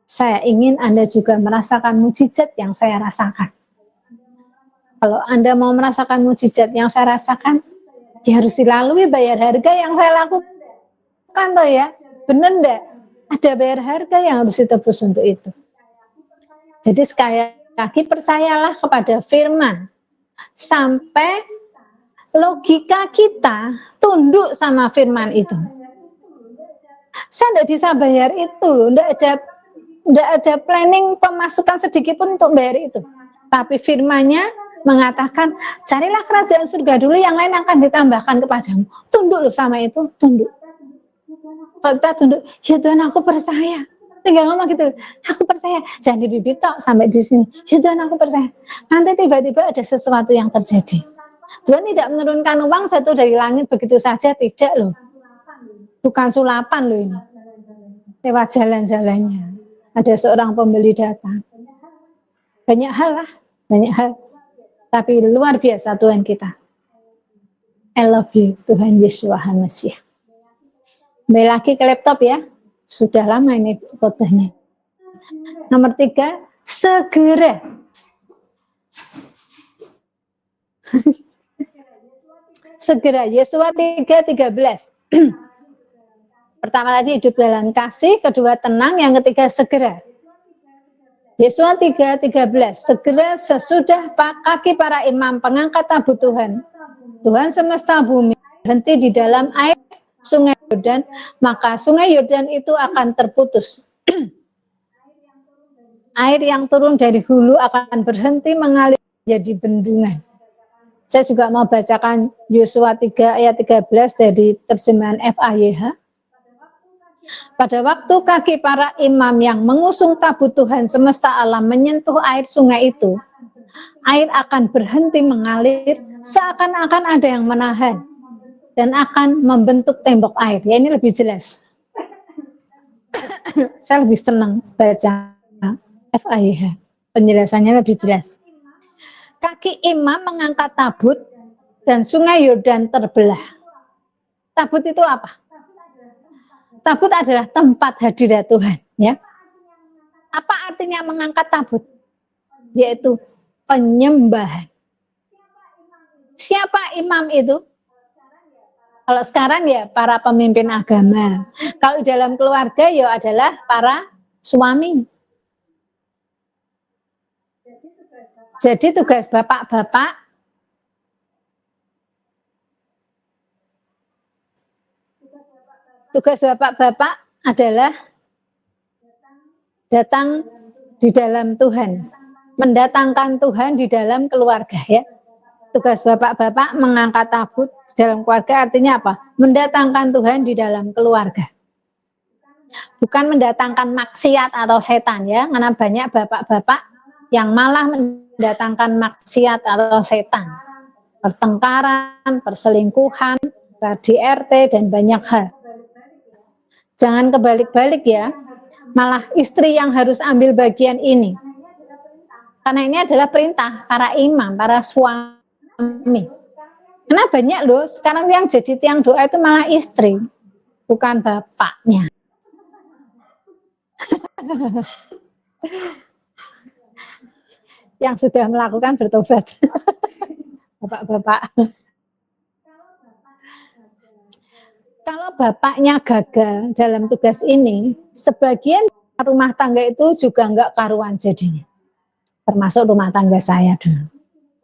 Saya ingin Anda juga merasakan mukjizat yang saya rasakan. Kalau Anda mau merasakan mukjizat yang saya rasakan, ya harus dilalui bayar harga yang saya lakukan toh ya. Benar enggak? Ada bayar harga yang harus ditebus untuk itu. Jadi sekali lagi percayalah kepada firman. Sampai logika kita tunduk sama firman itu. Saya tidak bisa bayar itu loh. Tidak ada planning pemasukan sedikit pun untuk bayar itu. Tapi firmannya mengatakan, carilah kerajaan surga dulu, yang lain akan ditambahkan kepadamu. Tunduk loh sama itu, tunduk. Kalau kita tunduk, ya Tuhan aku percaya. Tinggal ngomong gitu, aku percaya. Jangan dibibit tok sampai di sini. Ya Tuhan aku percaya. Nanti tiba-tiba ada sesuatu yang terjadi. Tuhan tidak menurunkan uang satu dari langit begitu saja, tidak loh. Bukan sulapan loh ini. Lewat jalan-jalannya. Ada seorang pembeli datang. Banyak hal lah, banyak hal. Tapi luar biasa Tuhan kita. I love you, Tuhan Yesus HaMasiah. Kembali lagi ke laptop ya. Sudah lama ini khotbahnya. Nomor 3, segera. Segera, Yesua 3:13. Pertama tadi hidup dalam kasih, kedua tenang, yang ketiga segera. Yesua 3:13. Segera sesudah kaki para imam pengangkat tabut Tuhan, Tuhan semesta bumi, berhenti di dalam air sungai Yordan, maka sungai Yordan itu akan terputus. Air yang turun dari hulu akan berhenti mengalir menjadi bendungan. Saya juga mau bacakan Yosua 3 ayat 13 dari terjemahan FAYH. Pada waktu kaki para imam yang mengusung tabut Tuhan semesta alam menyentuh air sungai itu, air akan berhenti mengalir seakan-akan ada yang menahan dan akan membentuk tembok air. Ya, ini lebih jelas. Saya lebih senang baca FAYH. Penjelasannya lebih jelas. Kaki imam mengangkat tabut dan sungai Yordan terbelah. Tabut itu apa? Tabut adalah tempat hadirat Tuhan, ya. Apa artinya mengangkat tabut? Yaitu penyembahan. Siapa imam itu? Kalau sekarang ya para pemimpin agama. Kalau dalam keluarga ya adalah para suami. Jadi tugas bapak-bapak adalah datang di dalam Tuhan, mendatangkan Tuhan di dalam keluarga, ya. Tugas bapak-bapak mengangkat tabut di dalam keluarga artinya apa? Mendatangkan Tuhan di dalam keluarga. Bukan mendatangkan maksiat atau setan, ya, karena banyak bapak-bapak yang malah mendatangkan maksiat atau setan, pertengkaran, perselingkuhan, KDRT, dan banyak hal. Jangan kebalik-balik ya, malah istri yang harus ambil bagian ini. Karena ini adalah perintah para imam, para suami. Karena banyak loh, sekarang yang jadi tiang doa itu malah istri, bukan bapaknya. Yang sudah melakukan bertobat. Bapak-bapak. Kalau bapaknya gagal dalam tugas ini, sebagian rumah tangga itu juga enggak karuan jadinya. Termasuk rumah tangga saya dulu.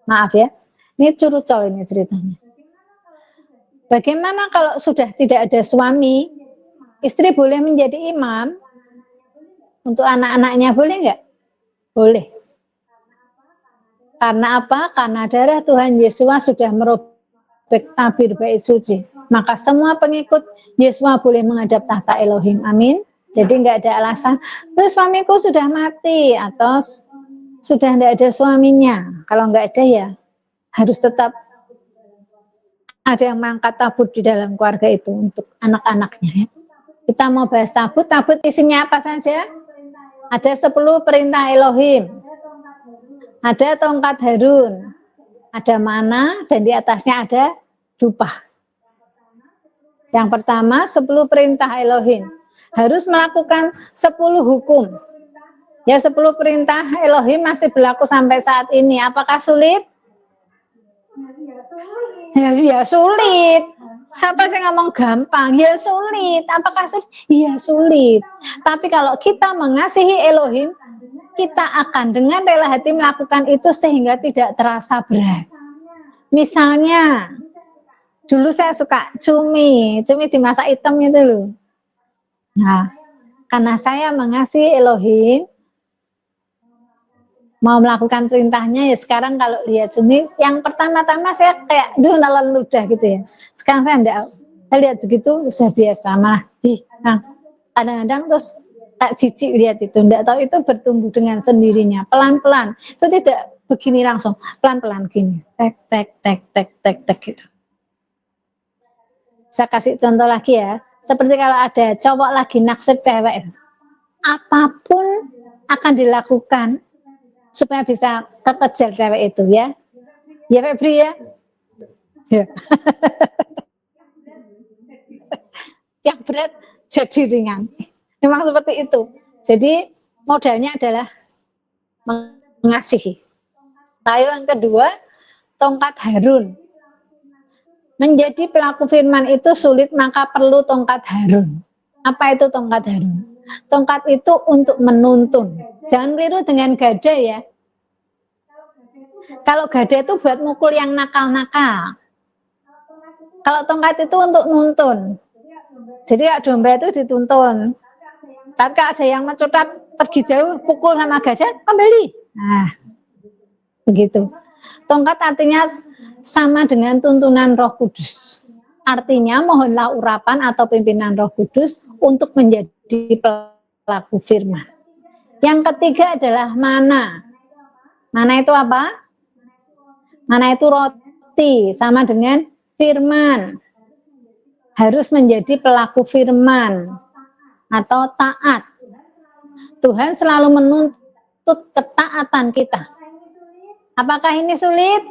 Maaf ya, ini curucol ini ceritanya. Bagaimana kalau sudah tidak ada suami, istri boleh menjadi imam? Untuk anak-anaknya boleh enggak? Boleh. Karena apa? Karena darah Tuhan Yesua sudah merobek tabir bait suci. Maka semua pengikut Yesua boleh menghadap tahta Elohim. Amin. Jadi enggak ada alasan, terus suamiku sudah mati atau sudah tidak ada suaminya. Kalau enggak ada ya harus tetap ada yang mengangkat tabut di dalam keluarga itu untuk anak-anaknya. Ya. Kita mau bahas tabut. Tabut isinya apa saja? Ada 10 perintah Elohim. Ada tongkat Harun, ada mana, dan di atasnya ada dupa. Yang pertama 10 perintah Elohim. harus melakukan 10 hukum. Ya 10 perintah Elohim masih berlaku sampai saat ini. Apakah sulit? Ya sulit. Siapa sih ngomong gampang? Ya sulit. Apakah sulit? Ya sulit. Tapi kalau kita mengasihi Elohim, kita akan dengan rela hati melakukan itu sehingga tidak terasa berat. Misalnya, dulu saya suka cumi dimasak hitam itu loh. Nah, karena saya mengasihi Elohim, mau melakukan perintahnya, ya sekarang kalau lihat cumi, yang pertama-tama saya kayak nalan ludah gitu ya. Sekarang saya enggak, saya lihat begitu sudah biasa, malah nah, kadang-kadang terus tak jijik lihat itu, enggak tahu itu bertumbuh dengan sendirinya, pelan-pelan. Itu tidak begini langsung, pelan-pelan gini, tek tek tek tek tek tek gitu. Saya kasih contoh lagi ya, seperti kalau ada cowok lagi naksir cewek, apapun akan dilakukan supaya bisa terkejar cewek itu ya. Ya Febri ya. Ya. Yang berat jadi ringan. Memang seperti itu. Jadi modalnya adalah mengasihi. Lalu yang kedua, tongkat Harun. Menjadi pelaku firman itu sulit, maka perlu tongkat Harun. Apa itu tongkat Harun? Tongkat itu untuk menuntun. Jangan keliru dengan gada ya. Kalau gada itu buat mukul yang nakal-nakal. Kalau tongkat itu untuk nuntun. Jadi domba itu dituntun. Tapi kalau ada yang mencutat pergi jauh, pukul sama gada, kembali. Nah, begitu. Tongkat artinya sama dengan tuntunan Roh Kudus. Artinya mohonlah urapan atau pimpinan Roh Kudus untuk menjadi pelaku firman. Yang ketiga adalah mana. Mana itu apa? Mana itu roti, sama dengan firman. Harus menjadi pelaku firman atau taat. Tuhan selalu menuntut ketaatan kita. Apakah ini sulit?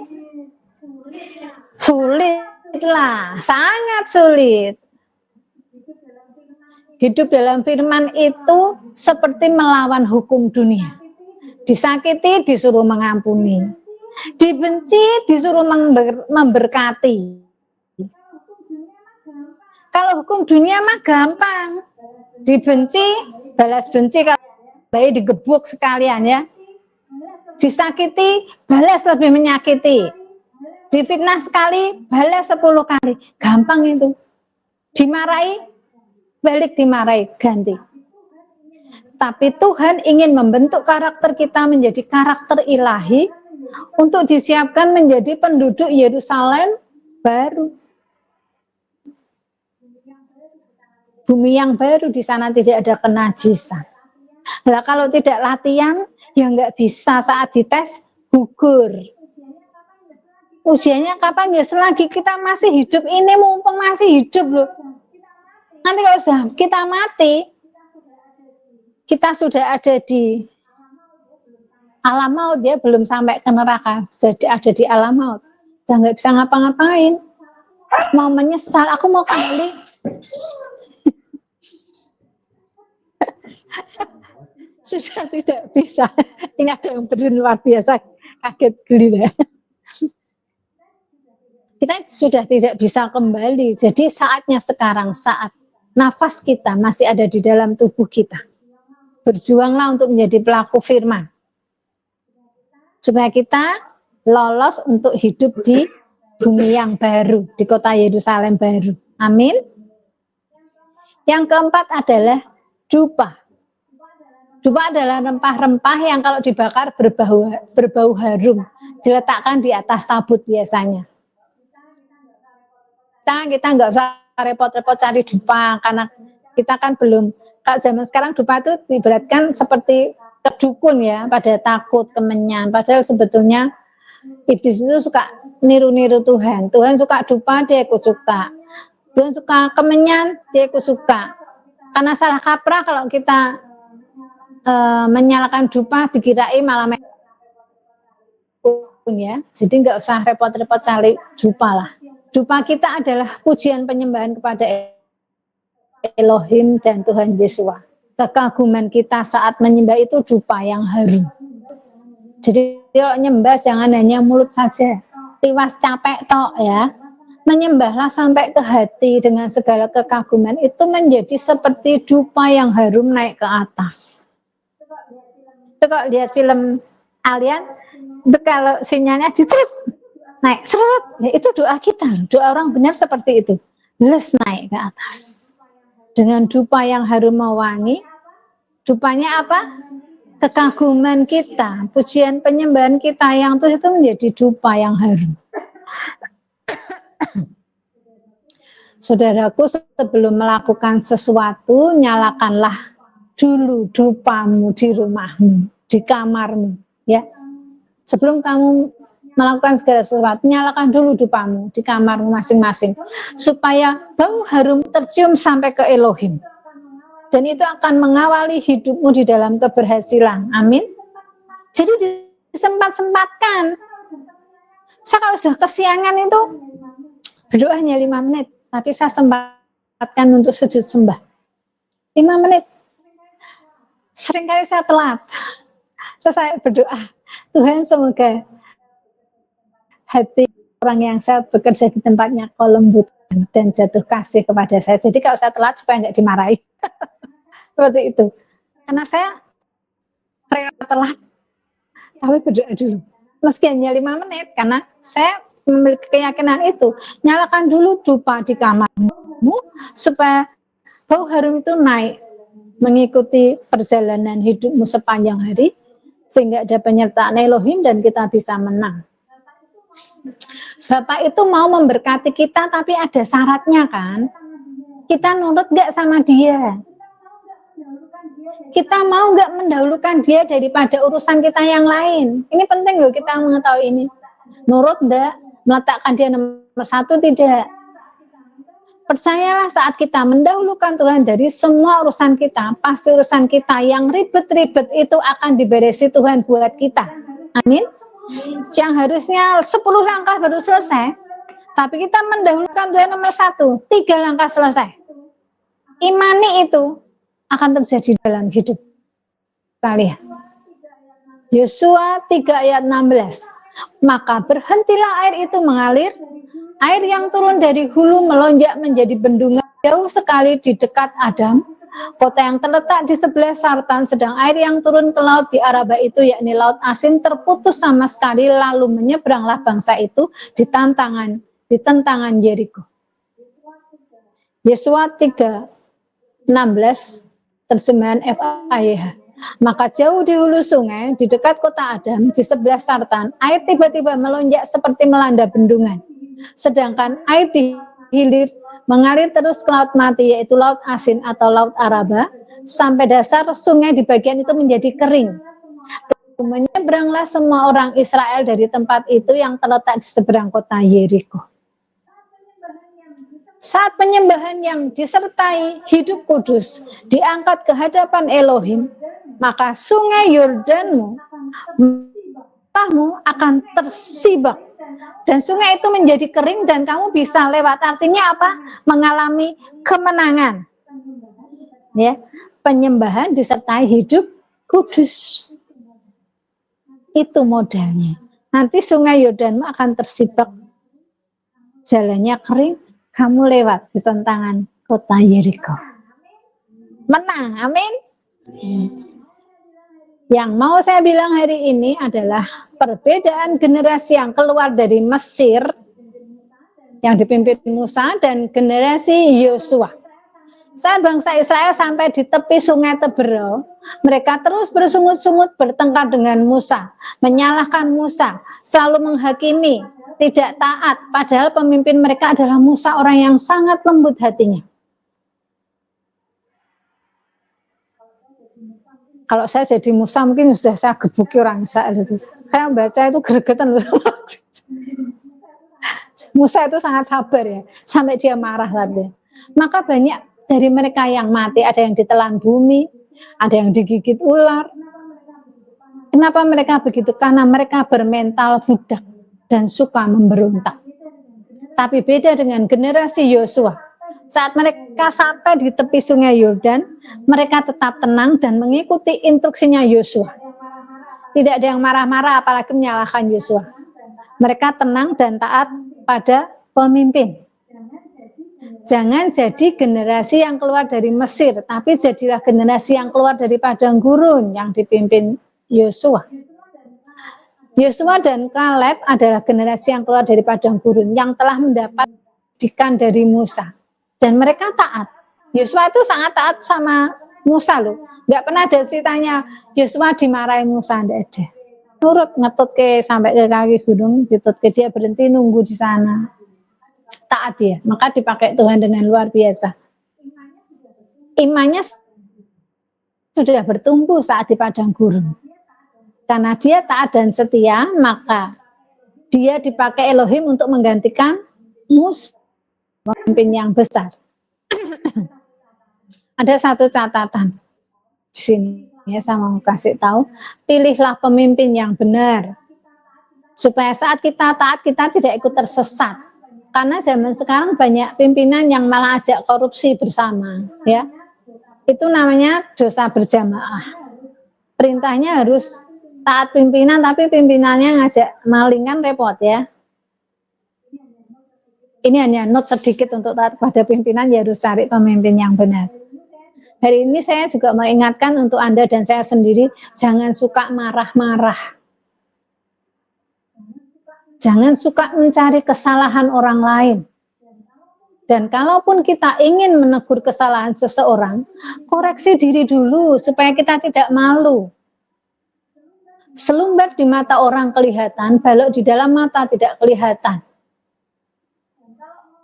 Sulit lah, sangat sulit. Hidup dalam firman itu seperti melawan hukum dunia. Disakiti, disuruh mengampuni. Dibenci, disuruh memberkati. Kalau hukum dunia mah gampang. Dibenci, balas benci, kalau baik digebuk sekalian ya. Disakiti, balas lebih menyakiti. Difitnah sekali, balas 10 kali. Gampang itu. Dimarahi, balik dimarahi, ganti. Tapi Tuhan ingin membentuk karakter kita menjadi karakter ilahi untuk disiapkan menjadi penduduk Yerusalem baru. Bumi yang baru, di sana tidak ada kenajisan. Nah, kalau tidak latihan, ya nggak bisa, saat dites gugur. Usianya kapan? Ya selagi kita masih hidup ini, mumpung masih hidup loh. Nanti kalau sudah kita mati, kita sudah ada di alam maut, ya belum sampai ke neraka, sudah ada di alam maut. Sudah nggak bisa ngapa-ngapain. Mau menyesal, aku mau kembali. Sudah tidak bisa. Ini ada yang berdiri luar biasa, kaget geli ya. Kita sudah tidak bisa kembali. Jadi saatnya sekarang, saat nafas kita masih ada di dalam tubuh kita. Berjuanglah untuk menjadi pelaku firman. Supaya kita lolos untuk hidup di bumi yang baru, di kota Yerusalem baru. Amin. Yang keempat adalah dupa. Dupa adalah rempah-rempah yang kalau dibakar berbau harum, diletakkan di atas tabut biasanya. Kita nggak usah repot-repot cari dupa, karena kita kan belum, kalau zaman sekarang dupa itu diibaratkan seperti kedukun ya, pada takut, kemenyan. Padahal sebetulnya iblis itu suka niru-niru Tuhan. Tuhan suka dupa, dia ikut suka. Tuhan suka kemenyan, dia ikut suka. Karena salah kaprah kalau kita menyalakan dupa, dikirai malah ya. Jadi nggak usah repot-repot cari dupa lah. Dupa kita adalah pujian penyembahan kepada Elohim dan Tuhan Yesua. Kekaguman kita saat menyembah itu dupa yang harum. Jadi kalau nyembah jangan hanya mulut saja, tiwas capek tok ya. Menyembahlah sampai ke hati dengan segala kekaguman, itu menjadi seperti dupa yang harum naik ke atas. Itu kalau lihat film Alien, itu kalau sinyalnya dicet naik seret, ya itu doa kita, doa orang benar seperti itu, les naik ke atas dengan dupa yang harum mewangi. Dupanya apa? Kekaguman kita, pujian penyembahan kita yang itu menjadi dupa yang harum. Saudaraku, sebelum melakukan sesuatu, nyalakanlah dulu dupamu di rumahmu, di kamarmu, ya. Sebelum kamu melakukan segala sesuatu, nyalakan dulu dupamu di kamarmu masing-masing, supaya bau harum tercium sampai ke Elohim. Dan itu akan mengawali hidupmu di dalam keberhasilan. Amin. Jadi disempat-sempatkan. Saya kalau sudah kesiangan itu berdoa hanya 5 menit, tapi saya sempatkan untuk sujud sembah 5 menit. Seringkali saya telat, terus saya berdoa, Tuhan semoga hati orang yang saya bekerja di tempatnya kau lembutkan dan jatuh kasih kepada saya. Jadi kalau saya telat supaya tidak dimarahi. Seperti itu. Karena saya rela telat, tapi berdoa dulu. Meski hanya 5 menit, karena saya memiliki keyakinan itu. Nyalakan dulu dupa di kamarmu, supaya bau harum itu naik, mengikuti perjalanan hidupmu sepanjang hari, sehingga ada penyertaan Elohim dan kita bisa menang. Bapak itu mau memberkati kita, tapi ada syaratnya kan? Kita nurut gak sama dia? Kita mau gak mendahulukan dia daripada urusan kita yang lain? Ini penting loh kita mengetahui ini. Nurut gak? Meletakkan dia nomor 1 tidak? Percayalah saat kita mendahulukan Tuhan dari semua urusan kita, pasti urusan kita yang ribet-ribet itu akan diberesi Tuhan buat kita. Amin. Yang harusnya 10 langkah baru selesai, tapi kita mendahulukan Tuhan nomor 1, 3 langkah selesai. Imani itu akan terjadi dalam hidup kalian. Yosua 3 ayat 16. Maka berhentilah air itu mengalir, air yang turun dari hulu melonjak menjadi bendungan jauh sekali di dekat Adam, kota yang terletak di sebelah Sartan, sedang air yang turun ke laut di Araba itu, yakni laut asin, terputus sama sekali, lalu menyeberanglah bangsa itu di tentangan Yeriko. Yosua 3:16 terjemahan FAYH. Maka jauh di hulu sungai, di dekat kota Adam, di sebelah Sartan, air tiba-tiba melonjak seperti melanda bendungan. Sedangkan air di hilir mengalir terus ke laut mati, yaitu laut asin atau laut Araba, sampai dasar sungai di bagian itu menjadi kering. Menyeberanglah semua orang Israel dari tempat itu yang terletak di seberang kota Yeriko. Saat penyembahan yang disertai hidup kudus diangkat ke hadapan Elohim, maka sungai Yordanmu akan tersibak dan sungai itu menjadi kering dan kamu bisa lewat. Artinya apa? Mengalami kemenangan. Ya, penyembahan disertai hidup kudus. Itu modalnya. Nanti sungai Yordanmu akan tersibak, jalannya kering, kamu lewat di tentangan kota Yeriko. Menang, amin. Yang mau saya bilang hari ini adalah perbedaan generasi yang keluar dari Mesir yang dipimpin Musa dan generasi Yosua. Saat bangsa Israel sampai di tepi sungai Teberau, mereka terus bersungut-sungut bertengkar dengan Musa, menyalahkan Musa, selalu menghakimi, tidak taat, padahal pemimpin mereka adalah Musa, orang yang sangat lembut hatinya. Kalau saya jadi Musa mungkin sudah saya gebuki orang Israel itu. Saya baca itu gregetan. Musa itu sangat sabar ya, sampai dia marah tadi. Maka banyak dari mereka yang mati, ada yang ditelan bumi, ada yang digigit ular. Kenapa mereka begitu? Karena mereka bermental budak dan suka memberontak. Tapi beda dengan generasi Yosua. Saat mereka sampai di tepi sungai Yordan, mereka tetap tenang dan mengikuti instruksinya Yosua. Tidak ada yang marah-marah apalagi menyalahkan Yosua. Mereka tenang dan taat pada pemimpin. Jangan jadi generasi yang keluar dari Mesir, tapi jadilah generasi yang keluar dari padang gurun yang dipimpin Yosua. Yosua dan Kaleb adalah generasi yang keluar dari padang gurun yang telah mendapat didikan dari Musa. Dan mereka taat. Yosua itu sangat taat sama Musa loh. Nggak pernah ada ceritanya Yosua dimarahi Musa, nggak ada. Nurut, ngetut ke sampai ke kaki gunung, ditut ke dia berhenti nunggu di sana. Taat dia, maka dipakai Tuhan dengan luar biasa. Imannya sudah bertumbuh saat di padang gurun. Karena dia taat dan setia, maka dia dipakai Elohim untuk menggantikan Musa, pemimpin yang besar. Ada satu catatan di sini ya, saya mau kasih tahu, pilihlah pemimpin yang benar supaya saat kita taat kita tidak ikut tersesat. Karena zaman sekarang banyak pimpinan yang malah ajak korupsi bersama, ya. Itu namanya dosa berjamaah. Perintahnya harus taat pimpinan, tapi pimpinannya ngajak maling, kan repot ya. Ini hanya note sedikit untuk taat pada pimpinan, ya harus cari pemimpin yang benar. Hari ini saya juga mengingatkan untuk Anda dan saya sendiri, jangan suka marah-marah. Jangan suka mencari kesalahan orang lain. Dan kalaupun kita ingin menegur kesalahan seseorang, koreksi diri dulu supaya kita tidak malu. Selumbar di mata orang kelihatan, balok di dalam mata tidak kelihatan.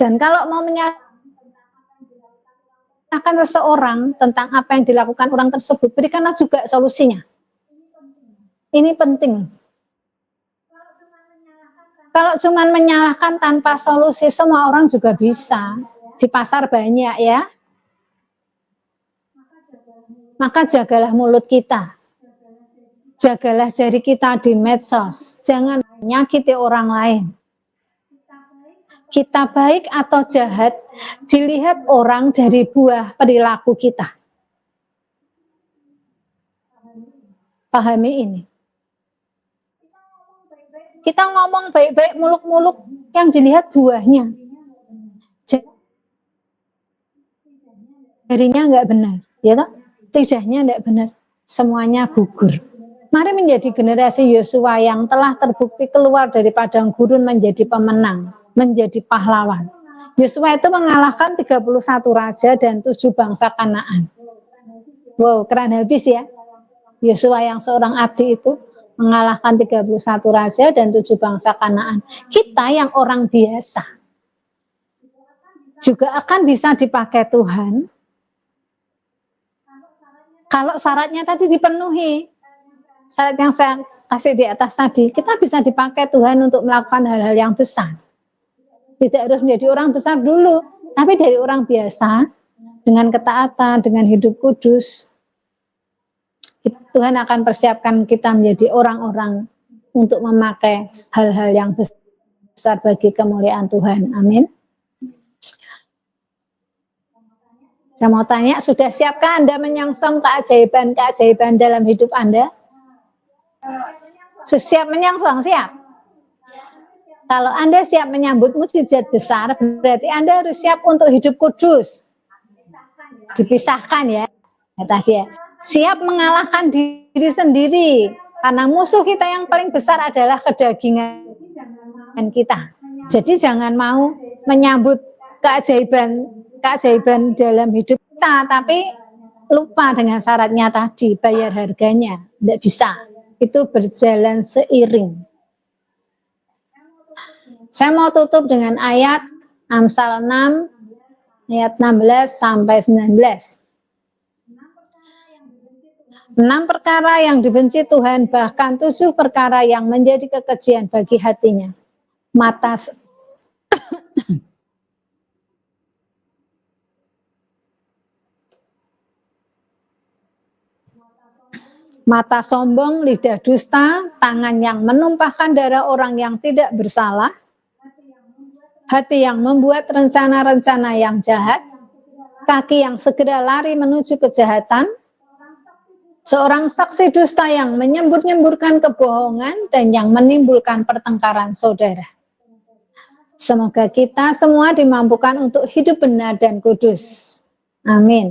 Dan kalau mau menyalahkan seseorang tentang apa yang dilakukan orang tersebut, berikanlah juga solusinya. Ini penting. Kalau cuma menyalahkan tanpa solusi, semua orang juga bisa. Di pasar banyak ya. Maka jagalah mulut kita. Jagalah jari kita di medsos. Jangan menyakiti orang lain. Kita baik atau jahat, dilihat orang dari buah perilaku kita. Pahami ini. Kita ngomong baik-baik, muluk-muluk, yang dilihat buahnya. Jarinya nggak benar, ya toh? Lidahnya nggak benar, semuanya gugur. Mari menjadi generasi Yosua yang telah terbukti keluar dari padang gurun menjadi pemenang, menjadi pahlawan. Yosua itu mengalahkan 31 raja dan 7 bangsa Kanaan. Wow, keren habis ya. Yosua yang seorang abdi itu mengalahkan 31 raja dan 7 bangsa Kanaan. Kita yang orang biasa juga akan bisa dipakai Tuhan kalau syaratnya tadi dipenuhi. Syarat yang saya kasih di atas tadi, kita bisa dipakai Tuhan untuk melakukan hal-hal yang besar. Tidak harus menjadi orang besar dulu, tapi dari orang biasa, dengan ketaatan, dengan hidup kudus, Tuhan akan persiapkan kita menjadi orang-orang untuk memakai hal-hal yang besar bagi kemuliaan Tuhan. Amin. Saya mau tanya, sudah siapkah Anda menyongsong keajaiban-keajaiban dalam hidup Anda? Siap menyongsong, siap. Kalau Anda siap menyambut mukjizat besar, berarti Anda harus siap untuk hidup kudus. Dipisahkan ya, tadi ya. Siap mengalahkan diri sendiri, karena musuh kita yang paling besar adalah kedagingan kita. Jadi jangan mau menyambut keajaiban dalam hidup kita, tapi lupa dengan syaratnya tadi, bayar harganya. Tidak bisa. Itu berjalan seiring. Saya mau tutup dengan ayat Amsal 6 ayat 16 sampai 19. 6 perkara yang dibenci Tuhan, bahkan 7 perkara yang menjadi kekejian bagi hatinya. Mata sombong, lidah dusta, tangan yang menumpahkan darah orang yang tidak bersalah, hati yang membuat rencana-rencana yang jahat, kaki yang segera lari menuju kejahatan, seorang saksi dusta yang menyembur-nyemburkan kebohongan dan yang menimbulkan pertengkaran saudara. Semoga kita semua dimampukan untuk hidup benar dan kudus. Amin.